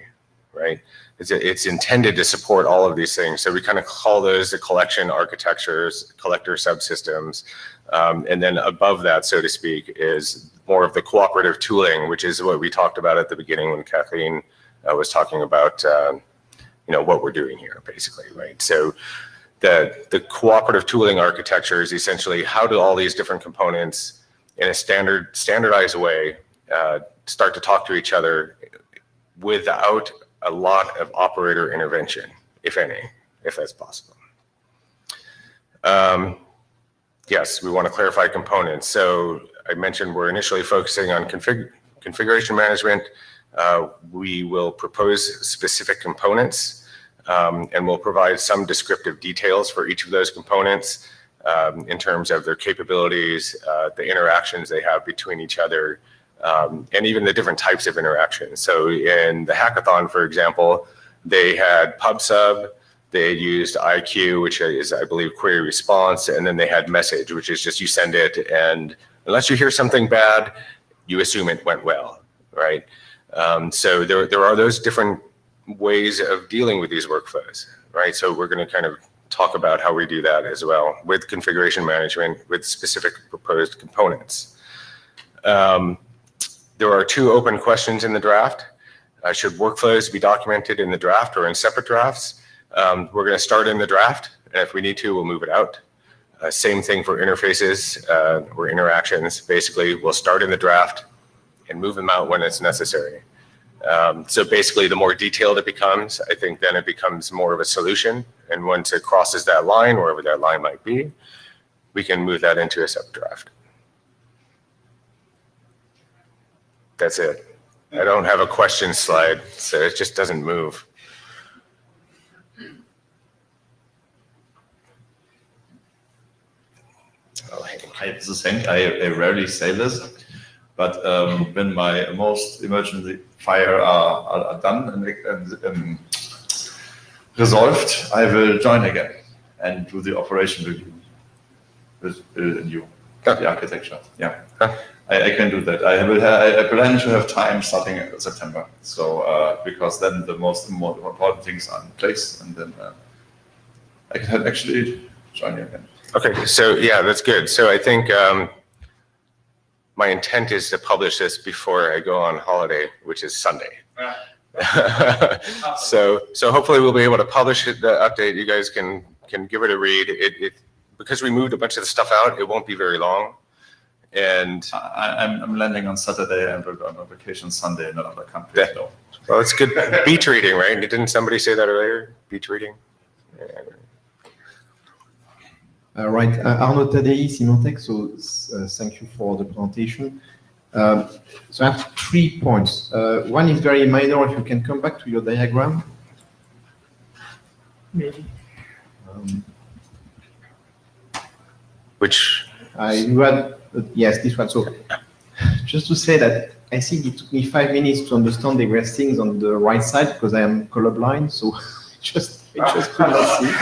G: right? It's intended to support all of these things. So we kind of call those the collection architectures, collector subsystems. And then above that, so to speak, is more of the cooperative tooling, which is what we talked about at the beginning when Kathleen was talking about what we're doing here, basically, right? So the cooperative tooling architecture is essentially how do all these different components in a standardized way start to talk to each other without a lot of operator intervention, if any, if that's possible. Yes, we want to clarify components. So I mentioned we're initially focusing on configuration management. We will propose specific components and we'll provide some descriptive details for each of those components in terms of their capabilities, the interactions they have between each other, and even the different types of interactions. So in the hackathon, for example, they had PubSub, they used IQ, which is, I believe, query response, and then they had message, which is just you send it, and unless you hear something bad, you assume it went well, right? So there are those different ways of dealing with these workflows, right? So we're going to kind of
L: talk about how we do that as well with configuration management with specific proposed components. There are 2 open questions in the draft. Should workflows be documented in the draft or in separate drafts? We're going to start in the draft, and if we need to, we'll move it out. Same thing for interfaces or interactions. Basically, we'll start in the draft and move them out when it's necessary. So basically, the more detailed it becomes, I think then it becomes more of a solution. And once it crosses that line, wherever that line might be, we can move that into a separate draft. That's it. I don't have a question slide, so it just doesn't move.
I: Oh, hi, this is Hank. I rarely say this, but when my most emergency fire are done and resolved, I will join again and do the operation review with you, the architecture. Yeah, I can do that. I plan to have time starting in September. So because then the most important things are in place, and then I can actually join you again.
L: Okay, so yeah, that's good. So I think my intent is to publish this before I go on holiday, which is Sunday. So hopefully we'll be able to publish the update. You guys can give it a read. Because we moved a bunch of the stuff out, it won't be very long. And
I: I'm landing on Saturday and we're going on vacation Sunday in another country.
L: Yeah. Well, it's good beach reading, right? Didn't somebody say that earlier? Beach reading? Yeah.
N: Right, Arnaud Tadei, Symantec, so thank you for the presentation. So I have 3 points. One is very minor, if you can come back to your diagram.
K: Maybe.
L: Which?
N: You had, yes, this one. So just to say that I think it took me 5 minutes to understand there were things on the right side because I am colorblind, so I just couldn't see.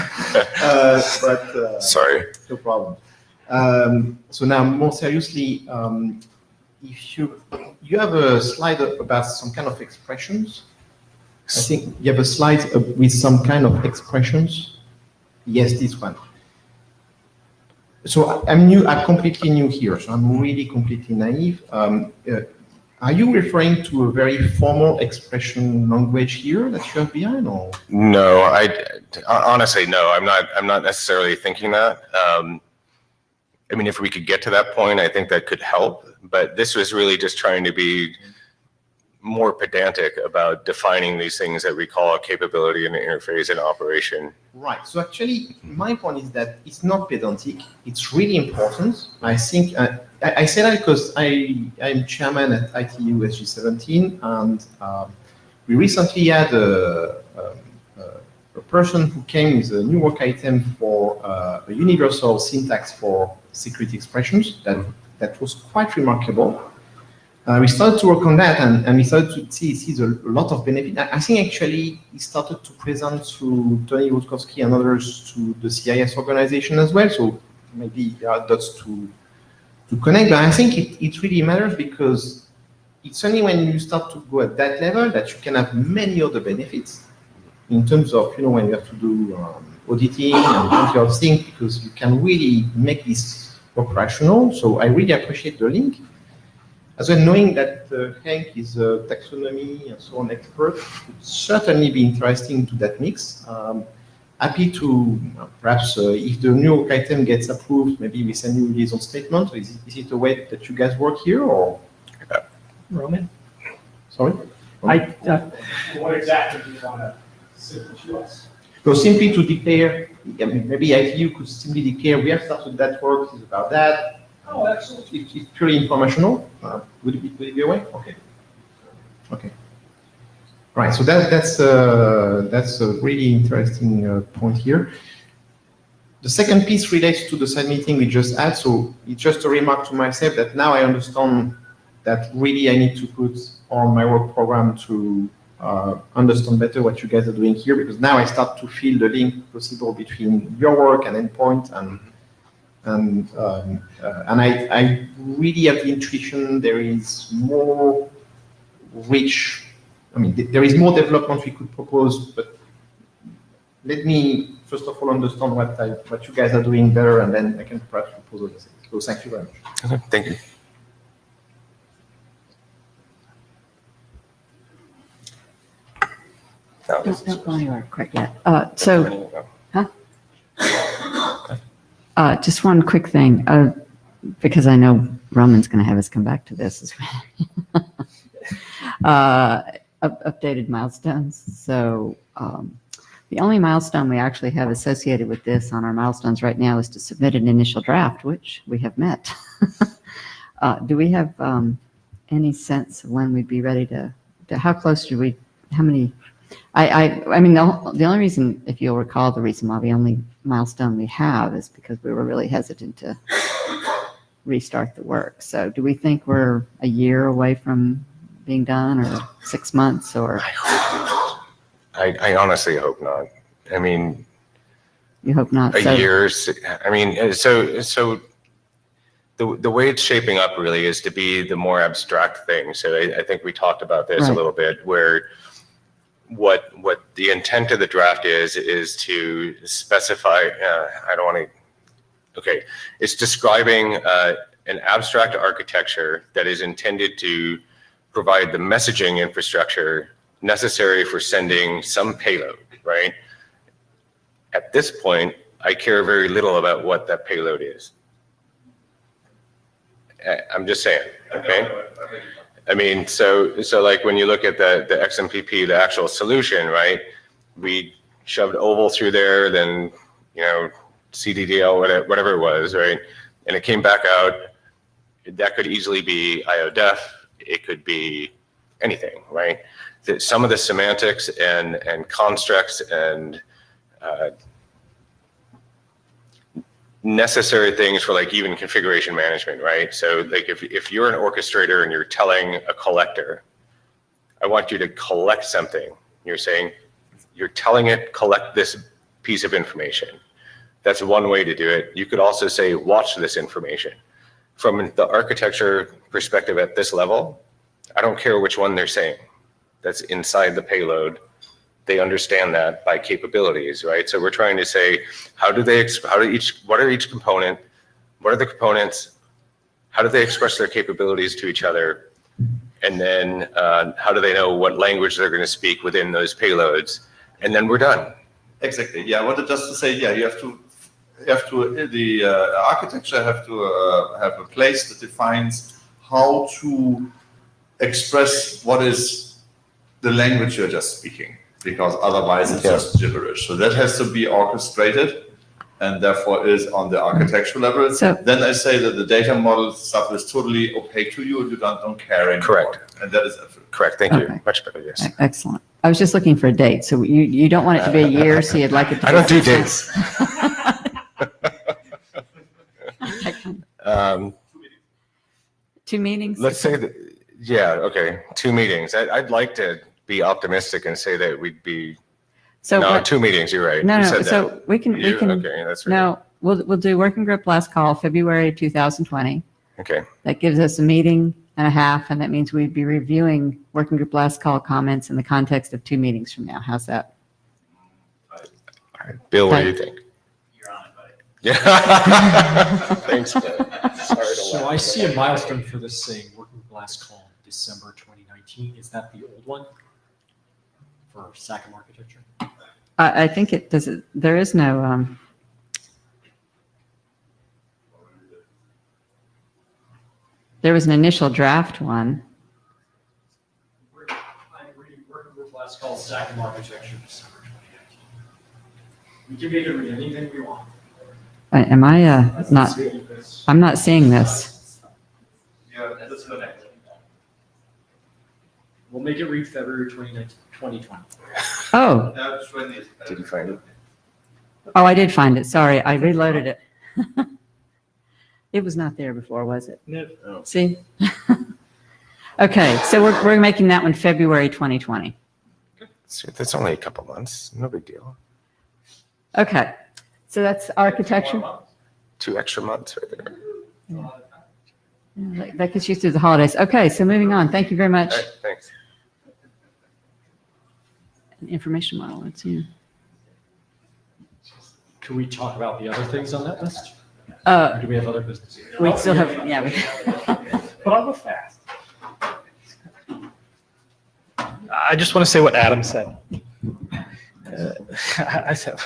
N: But
L: sorry,
N: no problem. So now, more seriously, if you have a slide about some kind of expressions. I think you have a slide with some kind of expressions. Yes, this one. So I'm new. I'm completely new here. So I'm really completely naive. Are you referring to a very formal expression language here that you have behind, or?
L: No, honestly, no. I'm not necessarily thinking that. I mean, if we could get to that point, I think that could help. But this was really just trying to be more pedantic about defining these things that we call a capability and an interface and operation.
N: Right. So actually, my point is that it's not pedantic. It's really important. I think I say that because I'm chairman at ITU SG17, and we recently had a person who came with a new work item for a universal syntax for security expressions that was quite remarkable. We started to work on that, and we started to see a lot of benefit. I think actually he started to present to Tony Rutkowski and others to the CIS organization as well. So maybe there are dots to connect. But I think it really matters because it's only when you start to go at that level that you can have many other benefits in terms of, when you have to do auditing and plenty of things, because you can really make this operational. So I really appreciate the link. As well, knowing that Hank is a taxonomy and so on expert, would certainly be interesting to that mix. Happy to perhaps, if the new work item gets approved, maybe we send you a liaison statement. Is it a way that you guys work here, or?
K: Roman?
N: Sorry?
D: What exactly do you want to submit to us?
N: So simply to declare, maybe ITU could simply declare, we have started that work, it's about that.
D: Oh, excellent.
N: It's purely informational. Would it be a way? Okay. Okay. Right. So that's a really interesting point here. The second piece relates to the side meeting we just had. So it's just a remark to myself that now I understand that really I need to put on my work program to understand better what you guys are doing here, because now I start to feel the link possible between your work and endpoint and I really have the intuition there is more rich. I mean, there is more development we could propose, but let me first of all understand what you guys are doing better, and then I can perhaps propose other things. So thank you very much.
L: Okay, thank you. No, this is-
C: Don't go anywhere quite yet. Just one quick thing, because I know Roman's going to have us come back to this as well. Updated milestones. So the only milestone we actually have associated with this on our milestones right now is to submit an initial draft, which we have met. Do we have any sense of when we'd be ready to how close do we, how many? I mean, the only reason, if you'll recall, the reason why the only milestone we have is because we were really hesitant to restart the work. So do we think we're a year away from being done, or 6 months, or?
L: I honestly hope not. I mean,
C: You hope not.
L: a
C: So-
L: year. I mean, so the way it's shaping up really is to be the more abstract thing. So I think we talked about this a
C: Right.
L: little bit, where what the intent of the draft is to specify. I don't want to. Okay, it's describing an abstract architecture that is intended to provide the messaging infrastructure necessary for sending some payload, right? At this point, I care very little about what that payload is. I'm just saying, okay? I mean, so like when you look at the XMPP, the actual solution, right? We shoved oval through there, then, CDDL, whatever it was, right? And it came back out. That could easily be IODEF. It could be anything, right? Some of the semantics and constructs and necessary things for like even configuration management, right? So like if you're an orchestrator and you're telling a collector, I want you to collect something, you're saying, you're telling it, collect this piece of information. That's one way to do it. You could also say, watch this information. From the architecture perspective at this level, I don't care which one they're saying. That's inside the payload. They understand that by capabilities, right? So we're trying to say, what are each component? What are the components? How do they express their capabilities to each other? And then how do they know what language they're going to speak within those payloads? And then we're done.
I: Exactly. Yeah, I wanted just to say, yeah, the architecture have to have a place that defines how to express what is the language you're just speaking, because otherwise it's just gibberish. So that has to be orchestrated, and therefore is on the architectural level.
C: So-
I: then I say that the data model stuff is totally opaque to you, and you don't care anymore.
L: Correct.
I: And that is absolutely
L: correct. Thank you.
C: Okay.
L: Much better. Yes.
C: Excellent. I was just looking for a date. So you don't want it to be a year, so you'd like it to be
L: I don't do
C: 6 months. 2 meetings?
L: Let's say that, yeah, okay, 2 meetings. I'd like to be optimistic and say that we'd be,
C: So
L: no,
C: what-
L: 2 meetings, you're right.
C: No,
L: You
C: no,
L: said
C: so
L: that.
C: we can,
L: Okay, that's right.
C: no, we'll do working group last call, February 2020.
L: Okay,
C: That gives us a meeting and a half, and that means we'd be reviewing working group last call comments in the context of 2 meetings from now. How's that?
L: all right. Bill, what do you
C: Okay.
L: think? You're on it, buddy. Yeah. Thanks, Bill. Sorry to
A: So
L: laugh.
A: I see a milestone for this saying working group last call, December 2019. Is that the old one for SACM architecture?
C: I think it does. There is no. There was an initial draft one.
A: I'm reading working group last call, SACM architecture, December 2019. We can make it read anything we want.
C: Am I not? I'm not seeing this.
I: Yeah, that's the next.
A: We'll make it read February 2020.
C: Oh,
L: Did you find it?
C: oh, I did find it. Sorry, I reloaded it. It was not there before, was it?
K: No.
L: Oh.
C: See? Okay, so we're making that one February 2020.
L: That's only a couple months. No big deal.
C: Okay, so that's architecture.
L: 2 extra months right there.
C: Yeah, that gets you through the holidays. Okay, so moving on. Thank you very much.
L: All right, thanks.
C: Information model, it's you.
A: Can we talk about the other things on that list? Or do we have other business?
C: We still have, yeah.
K: But I'll go fast. I just want to say what Adam said. I said,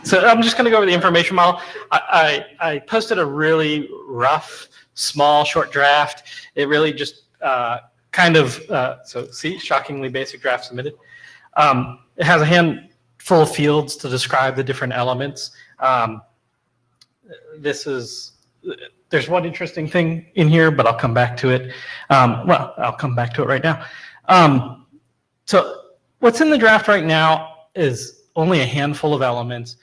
K: so I'm just going to go over the information model. I posted a really rough, small, short draft. It really just so see, shockingly basic draft submitted. It has a handful of fields to describe the different elements. There's one interesting thing in here, but I'll come back to it. I'll come back to it right now. So what's in the draft right now is only a handful of elements.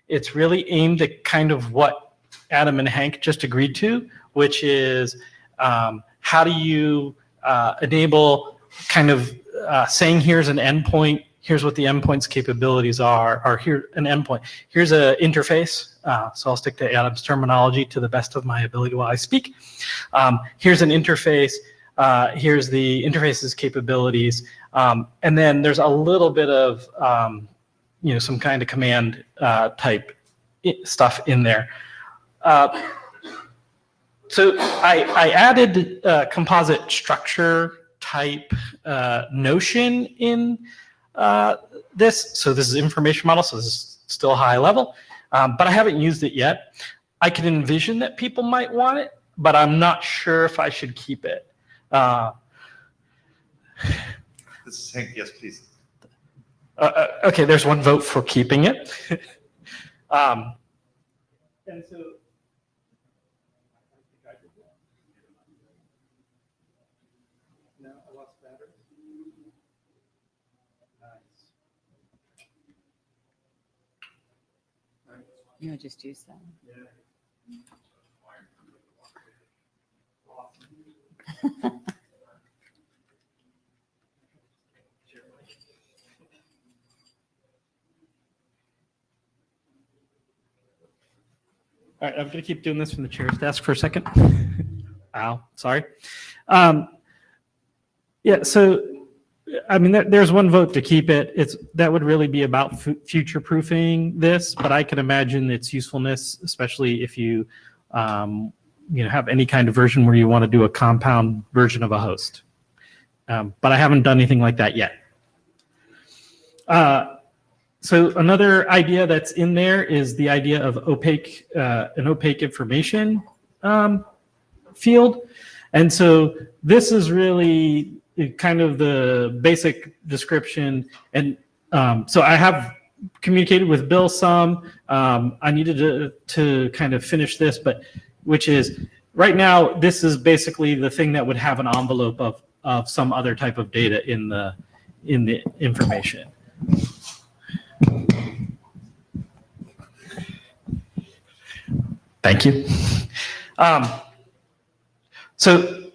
K: It's really aimed at kind of what Adam and Hank just agreed to, which is how do you enable kind of saying here's an endpoint, here's what the endpoint's capabilities are, or here an endpoint. Here's an interface. So I'll stick to Adam's terminology to the best of my ability while I speak. Here's an interface. Here's the interface's capabilities. And then there's a little bit of, some kind of command type stuff in there. So I added composite structure type notion in this. So this is information model, so this is still high level, but I haven't used it yet. I can envision that people might want it, but I'm not sure if I should keep it.
I: This is Hank, yes, please.
K: Okay, there's one vote for keeping it. And so, no, I lost battery. Nice.
C: You would just use that.
K: All right, I'm going to keep doing this from the chair's desk for a second. Ow, sorry. Yeah, so, I mean, there's one vote to keep it. That would really be about future-proofing this, but I can imagine its usefulness, especially if you, have any kind of version where you want to do a compound version of a host. But I haven't done anything like that yet. So another idea that's in there is the idea of an opaque information field. And so this is really kind of the basic description. And so I have communicated with Bill some. I needed to kind of finish this, which is right now, this is basically the thing that would have an envelope of some other type of data in the information. Thank you. So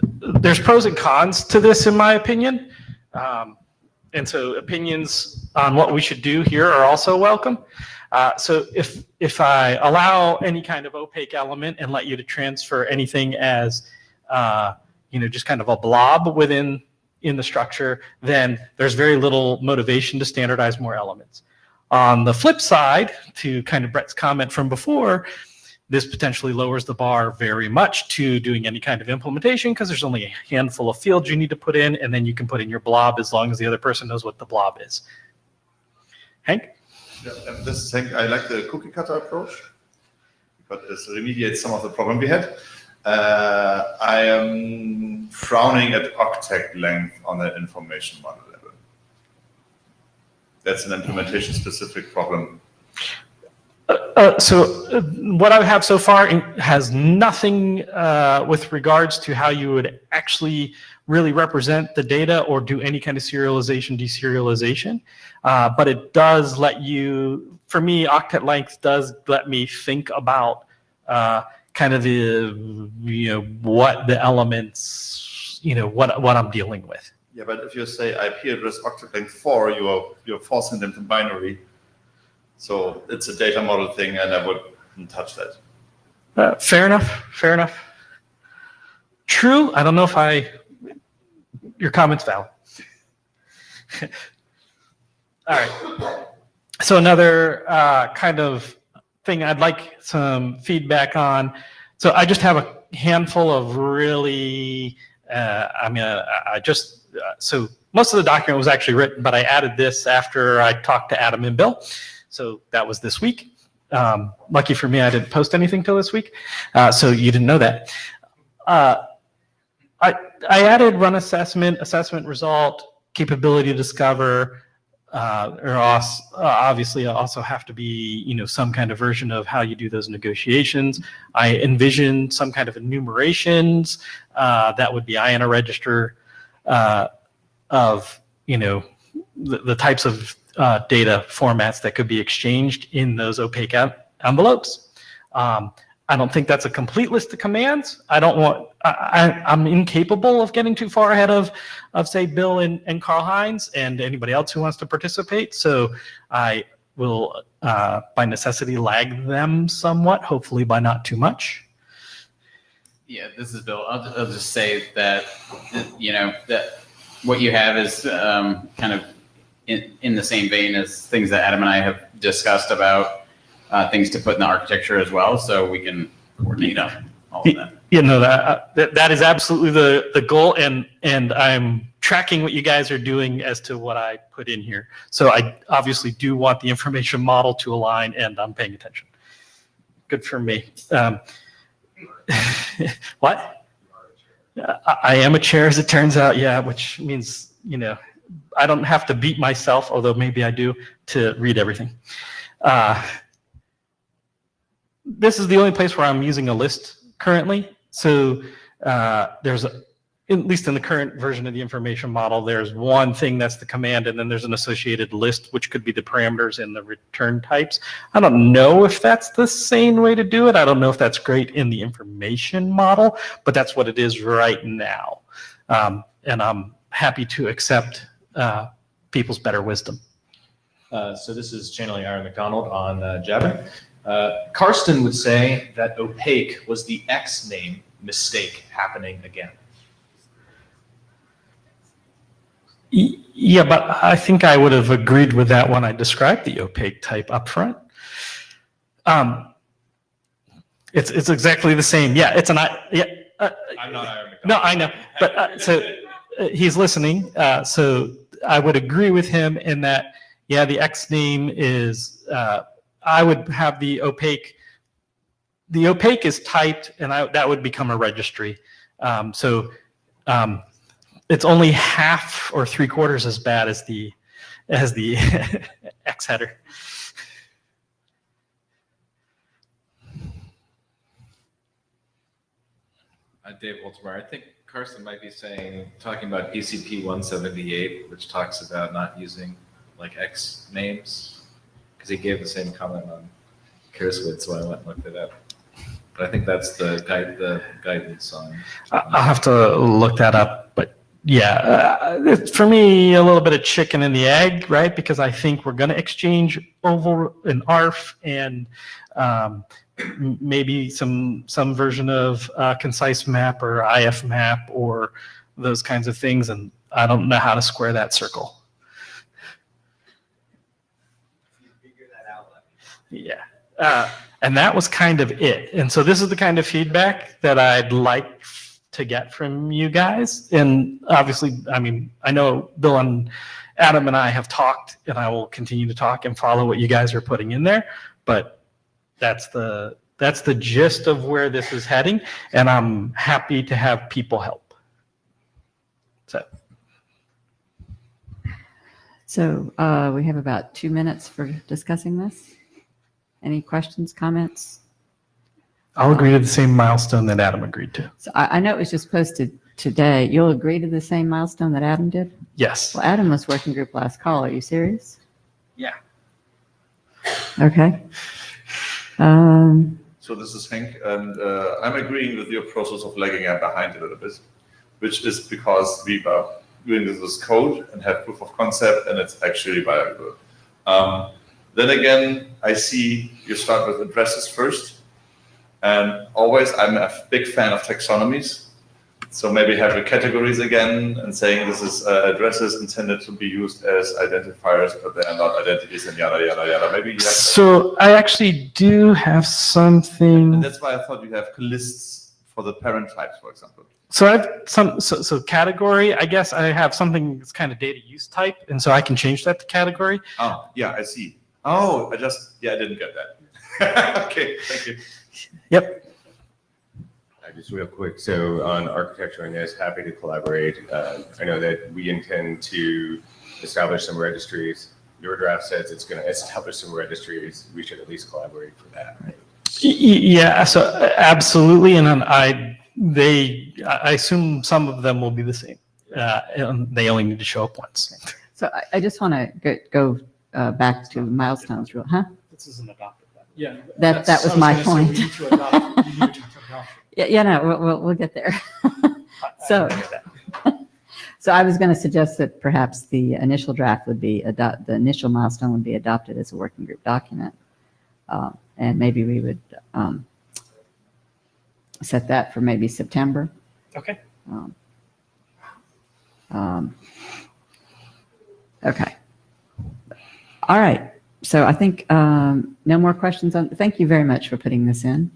K: there's pros and cons to this, in my opinion. And so opinions on what we should do here are also welcome. So if I allow any kind of opaque element and let you to transfer anything as, just kind of a blob in the structure, then there's very little motivation to standardize more elements. On the flip side, to kind of Brett's comment from before, this potentially lowers the bar very much to doing any kind of implementation because there's only a handful of fields you need to put in, and then you can put in your blob as long as the other person knows what the blob is. Hank?
I: Yeah, this is Hank. I like the cookie cutter approach because it remediates some of the problem we had. I am frowning at octet length on the information model level. That's an implementation specific problem.
K: So what I have so far has nothing with regards to how you would actually really represent the data or do any kind of serialization, deserialization. But it does let you, for me, octet length does let me think about kind of what the elements, what I'm dealing with.
I: Yeah, but if you say IP address octet length 4, you're forcing them to binary. So it's a data model thing, and I wouldn't touch that.
K: Fair enough. True. I don't know if your comment's valid. All right. So another kind of thing I'd like some feedback on. So I just have a handful of really, so most of the document was actually written, but I added this after I talked to Adam and Bill. So that was this week. Lucky for me, I didn't post anything till this week. So you didn't know that. I added run assessment, assessment result, capability to discover, obviously also have to be, some kind of version of how you do those negotiations. I envision some kind of enumerations that would be IANA register of, the types of data formats that could be exchanged in those opaque envelopes. I don't think that's a complete list of commands. I'm incapable of getting too far ahead of say, Bill and Karl-Heinz and anybody else who wants to participate. So I will, by necessity, lag them somewhat, hopefully by not too much.
B: Yeah, this is Bill. I'll just say that, that what you have is kind of in the same vein as things that Adam and I have discussed about things to put in the architecture as well, so we can coordinate on all of that.
K: That is absolutely the goal, and I'm tracking what you guys are doing as to what I put in here. So I obviously do want the information model to align, and I'm paying attention. Good for me. What? I am a chair, as it turns out, yeah, which means, I don't have to beat myself, although maybe I do, to read everything. This is the only place where I'm using a list currently. So there's, at least in the current version of the information model, there's one thing that's the command, and then there's an associated list, which could be the parameters and the return types. I don't know if that's the same way to do it. I don't know if that's great in the information model, but that's what it is right now. And I'm happy to accept people's better wisdom.
H: So this is channeling Aaron McDonald on Jabber. Karsten would say that opaque was the X name mistake happening again.
K: Yeah, but I think I would have agreed with that when I described the opaque type up front. It's exactly the same. Yeah, it's an yeah.
H: I'm not Aaron McDonald.
K: No, I know, but so he's listening. So I would agree with him in that. Yeah, the X name is. I would have the opaque. The opaque is typed, and that would become a registry. It's only half or 3/4 as bad as the X header.
G: Dave Holtzmar, I think Karsten might be talking about ECP 178, which talks about not using like X names, because he gave the same comment on Kerswood, so I went and looked it up. But I think that's the guidance on.
K: I'll have to look that up, but yeah, it's for me a little bit of chicken and the egg, right? Because I think we're going to exchange OVAL and ARF and maybe some version of concise map or IF map or those kinds of things, and I don't know how to square that circle. Yeah, and that was kind of it. And so this is the kind of feedback that I'd like to get from you guys. And obviously, I mean, I know Bill and Adam and I have talked, and I will continue to talk and follow what you guys are putting in there. But that's the gist of where this is heading, and I'm happy to have people help.
C: So we have about 2 minutes for discussing this. Any questions, comments?
K: I'll agree to the same milestone that Adam agreed to.
C: So I know it was just posted today. You'll agree to the same milestone that Adam did?
K: Yes.
C: Well, Adam was working group last call. Are you serious?
K: Yeah.
C: Okay.
I: So this is Hank, and I'm agreeing with your process of lagging behind a little bit, which is because we are doing this code and have proof of concept, and it's actually viable. Then again, I see you start with addresses first, and always I'm a big fan of taxonomies, So maybe have the categories again and saying this is addresses intended to be used as identifiers, but they are not identities and yada, yada, yada. Maybe you have
K: So I actually do have something.
I: and that's why I thought you have lists for the parent types, for example.
K: So I have so category, I guess I have something that's kind of data use type, and so I can change that to category.
I: Oh, yeah, I see. Oh, I didn't get that. Okay, thank you.
K: Yep.
L: Just real quick, so on architecture on this, happy to collaborate. I know that we intend to establish some registries. Your draft says it's going to establish some registries. We should at least collaborate for that. Right?
K: Yeah, so absolutely, and then I assume some of them will be the same. And they only need to show up once.
C: So I just want to go back to milestones, huh?
A: This isn't adopted. Yeah.
C: That was my point. Yeah, no, we'll get there. So I was going to suggest that perhaps the initial draft would be the initial milestone would be adopted as a working group document, and maybe we would set that for maybe September.
K: Okay.
C: Okay. All right. So I think no more questions on. Thank you very much for putting this in.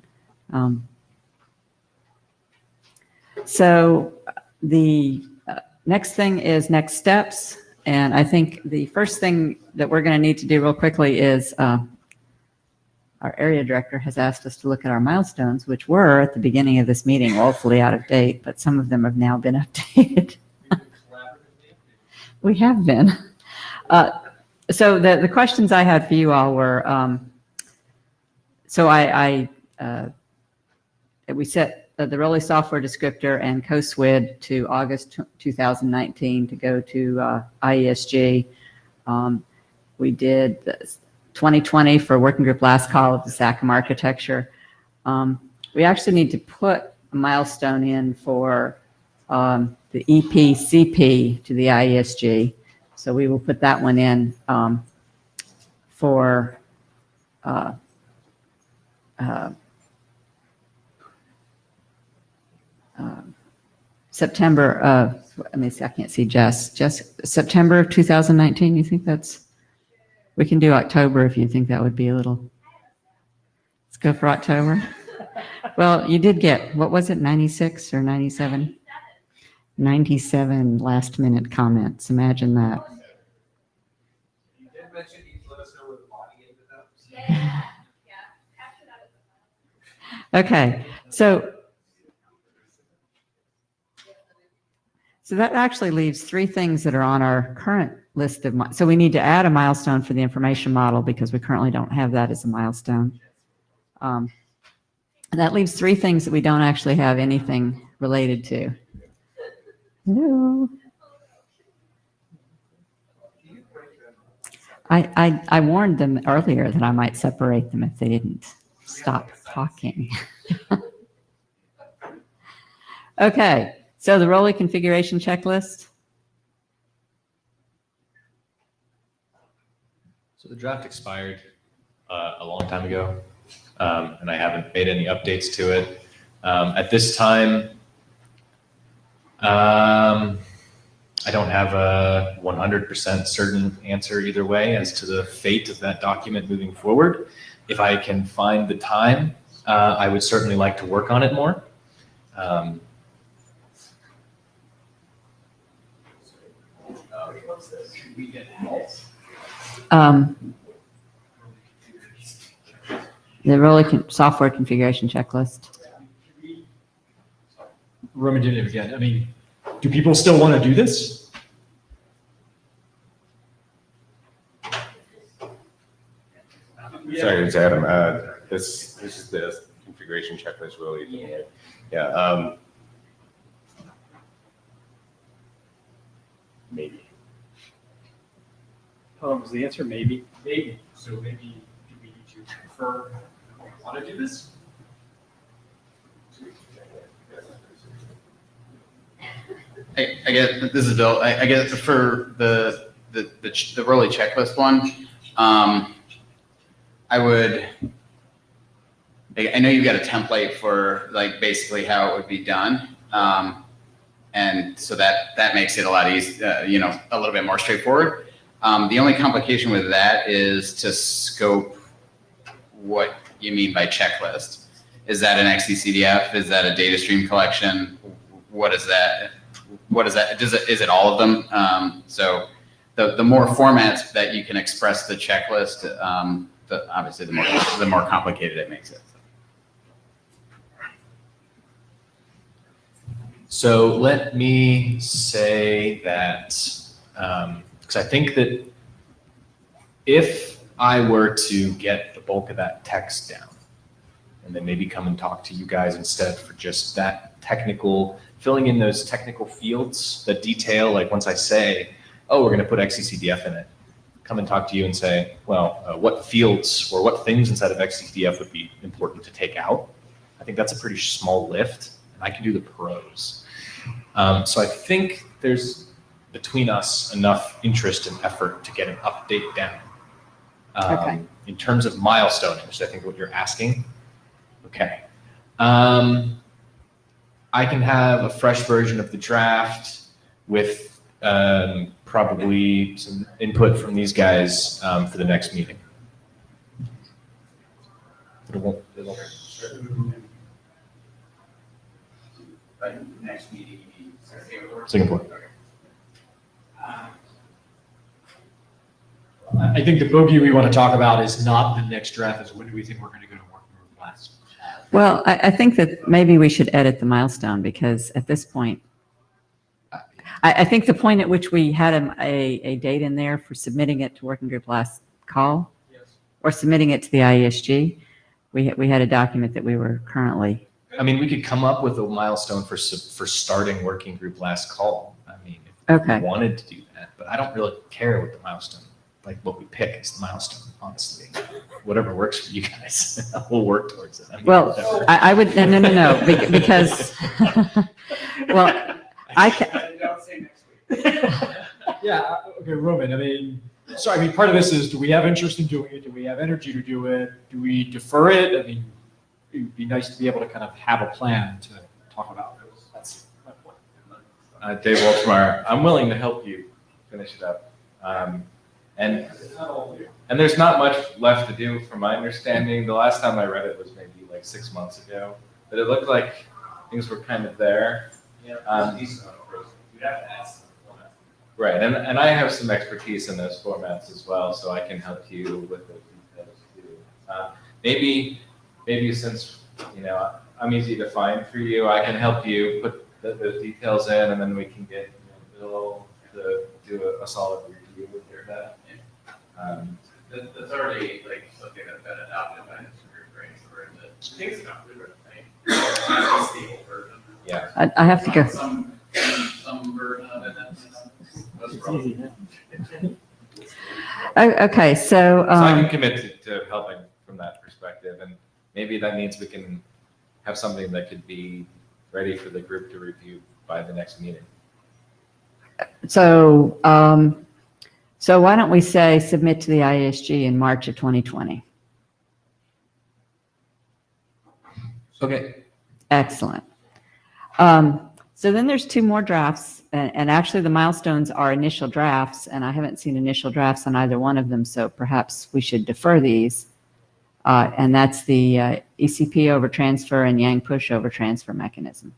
C: So the next thing is next steps. And I think the first thing that we're going to need to do real quickly is our area director has asked us to look at our milestones, which were at the beginning of this meeting, woefully out of date, but some of them have now been updated. We have been. So the questions I had for you all were, so we set the Rowley software descriptor and CoSWID to August 2019 to go to IESG. We did 2020 for working group last call of the SACM architecture. We actually need to put a milestone in for the EPCP to the IESG. So we will put that one in for September of, let me see, I can't see Jess. September of 2019, you think we can do October if you think that would be a little, let's go for October. Well, you did get, what was it, 96 or 97? 97 last minute comments, imagine that.
D: You did mention you let us know where the body ended up.
C: Okay, so that actually leaves three things that are on our current list of, so we need to add a milestone for the information model because we currently don't have that as a milestone. And that leaves three things that we don't actually have anything related to. Hello. I warned them earlier that I might separate them if they didn't stop talking. Okay. So the Rowley configuration checklist.
H: So the draft expired a long time ago, and I haven't made any updates to it. At this time, I don't have a 100% certain answer either way as to the fate of that document moving forward. If I can find the time, I would certainly like to work on it more.
C: The Rowley software configuration checklist.
A: Roman did it again. I mean, do people still want to do this?
L: Sorry, it's Adam. This is the configuration checklist really. Yeah. Maybe.
A: Was the answer maybe? Maybe. So maybe do we need to confirm we want to do this?
B: I guess this is Bill. I guess for the Rowley checklist one, I would. I know you've got a template for like basically how it would be done. And so that makes it a lot easier, a little bit more straightforward. The only complication with that is to scope what you mean by checklist. Is that an XCCDF? Is that a data stream collection? What is that? Is it all of them? So the more formats that you can express the checklist, obviously the more complicated it makes it.
H: So let me say that, because I think that if I were to get the bulk of that text down, and then maybe come and talk to you guys instead for just that technical, filling in those technical fields, the detail, like once I say, oh, we're going to put XCCDF in it, come and talk to you and say, well, what fields or what things inside of XCCDF would be important to take out? I think that's a pretty small lift, and I can do the pros. So I think there's, between us, enough interest and effort to get an update down.
C: Okay.
H: In terms of milestoning, which I think what you're asking. Okay. I can have a fresh version of the draft with probably some input from these guys for the next meeting.
B: Next meeting,
H: Singapore.
A: I think the bogey we want to talk about is not the next draft, is when do we think we're going to go to working group last?
C: Well, I think that maybe we should edit the milestone, because at this point, I think the point at which we had a date in there for submitting it to working group last call, or submitting it to the IESG, we had a document that we were currently.
H: I mean, we could come up with a milestone for starting working group last call. I mean, if
C: Okay.
H: we wanted to do that, but I don't really care what the milestone, like what we pick is the milestone, honestly. Whatever works for you guys, we'll work towards it. I mean,
C: Well,
H: whatever.
C: I would, no, because, well, I can.
A: Yeah, okay, Roman, I mean, part of this is, do we have interest in doing it? Do we have energy to do it? Do we defer it? I mean, it'd be nice to be able to kind of have a plan to talk about. That's my point.
G: Dave Waltmar, I'm willing to help you finish it up. And there's not much left to do from my understanding. The last time I read it was maybe like 6 months ago, but it looked like things were kind of there. Right, and I have some expertise in those formats as well, so I can help you with those details too. Maybe since I'm easy to find for you, I can help you put those details in, and then we can get Bill to do a solid review with your data.
D: That's already like something that's been adopted by this group, right? So we're in the things about the stable version.
G: Yeah.
C: I have to go.
D: Some version of it. That's easy.
C: Okay, so.
G: So I can commit to helping from that perspective, and maybe that means we can have something that could be ready for the group to review by the next meeting.
C: So why don't we say submit to the IESG in March of 2020?
H: Okay.
C: Excellent. So then there's 2 more drafts, and actually the milestones are initial drafts, and I haven't seen initial drafts on either one of them, so perhaps we should defer these. And that's the ECP over transfer and Yang push over transfer mechanism.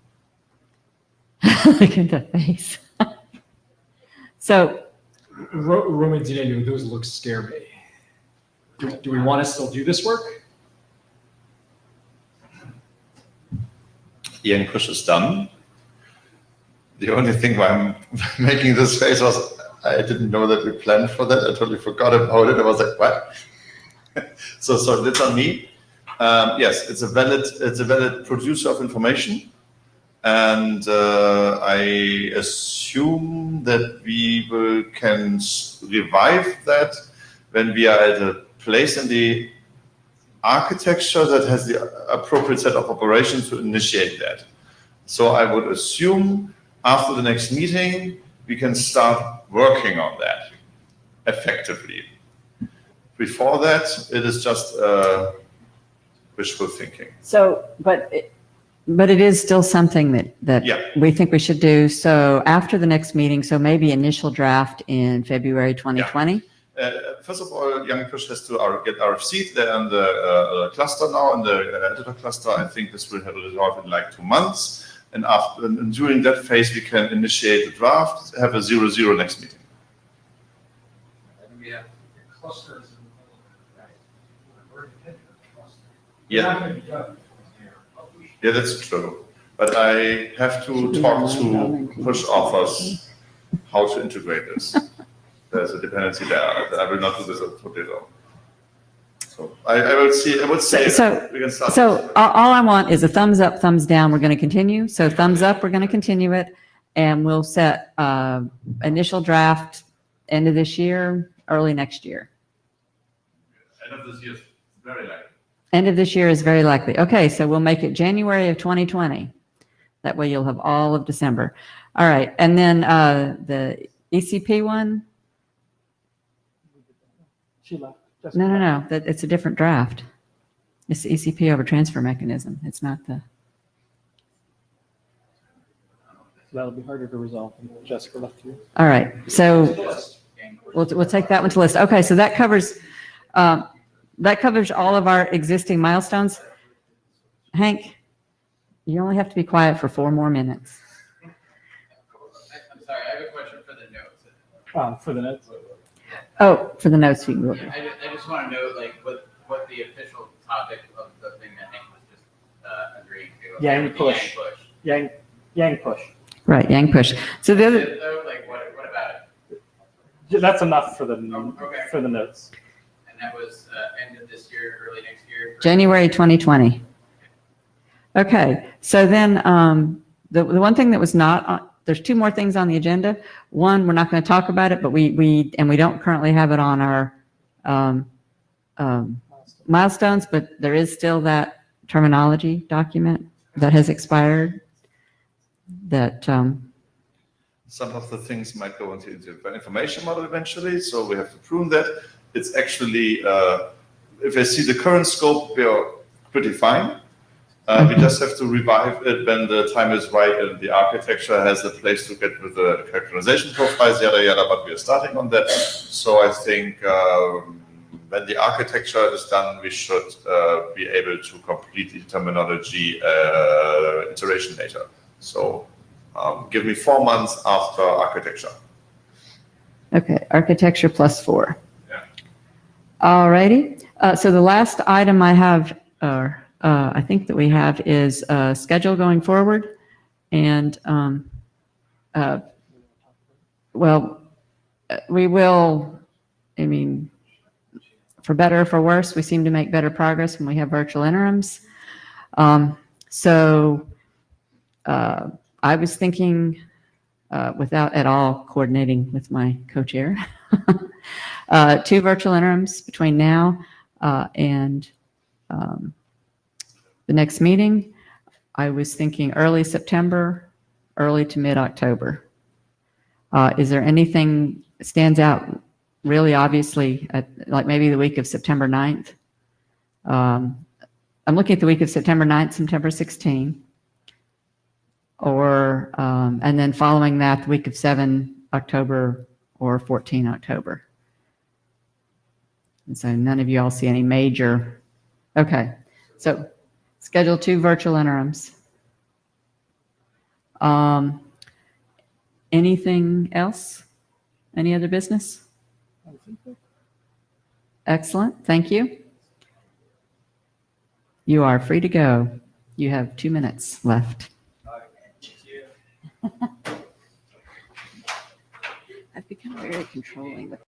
C: Look at the face. So.
A: Roman Dinelli, those looks scare me. Do we want to still do this work?
I: Yang push is done. The only thing why I'm making this face was I didn't know that we planned for that. I totally forgot about it. I was like, what? So that's on me. Yes, it's a valid producer of information, and I assume that we can revive that when we are at a place in the architecture that has the appropriate set of operations to initiate that. So I would assume after the next meeting we can start working on that effectively. Before that, it is just wishful thinking.
C: So, but But it is still something that
I: Yeah.
C: we think we should do. So after the next meeting, so maybe initial draft in February 2020?
I: First of all, Young Push has to get RFC. They're in the cluster now, in the editor cluster. I think this will have a result in like 2 months. And during that phase, we can initiate the draft, have a 0-0 next meeting.
A: We have clusters in the middle of it, right?
I: Yeah. Yeah, that's true. But I have to talk to push offers how to integrate this. There's a dependency there. I will not do this totally alone. So I would say
C: So-
I: we can start.
C: So all I want is a thumbs up, thumbs down, we're going to continue. So thumbs up, we're going to continue it, and we'll set initial draft end of this year, early next year.
I: End of this year is very likely.
C: End of this year is very likely. Okay, so we'll make it January of 2020. That way you'll have all of December. All right, and then the ECP one?
K: She left.
C: No, it's a different draft. It's the ECP over transfer mechanism. It's not the,
K: That'll be harder to resolve than Jessica left you.
C: all right, so we'll take that one to list. Okay, so that covers all of our existing milestones. Hank, you only have to be quiet for 4 more minutes.
B: I'm sorry, I have a question for the notes.
K: For the notes.
C: Oh, for the notes, you can go.
B: I just want to know, like, what the official topic of the thing that Hank was just agreeing to.
K: Yang
B: The
K: push. Yang push.
C: Right, Yang push. So the other,
B: So, like, what about it?
K: That's enough for the
B: Okay.
K: for the notes.
B: And that was end of this year, early next year?
C: January 2020. Okay, so then the one thing that was not on, there's 2 more things on the agenda. One, we're not going to talk about it, but we don't currently have it on our milestones, but there is still that terminology document that has expired that,
I: Some of the things might go into the information model eventually, so we have to prune that. It's actually, if I see the current scope, we are pretty fine. We just have to revive it when the time is right and the architecture has a place to get with the characterization profiles, yada, yada, but we are starting on that. So I think when the architecture is done, we should be able to complete the terminology iteration later. So give me 4 months after architecture.
C: okay, architecture plus 4.
I: Yeah.
C: All righty. So the last item I have, I think that we have is schedule going forward. And, we will, I mean, for better or for worse, we seem to make better progress when we have virtual interims. So I was thinking, without at all coordinating with my co-chair, 2 virtual interims between now and the next meeting. I was thinking early September, early to mid-October. Is there anything that stands out really obviously, like maybe the week of September 9th? I'm looking at the week of September 9th, September 16th, or, and then following that, the week of 7 October or 14 October. And so none of you all see any major, okay. So schedule 2 virtual interims. Anything else? Any other business? Excellent, thank you. You are free to go. You have 2 minutes left. I've become very controlling with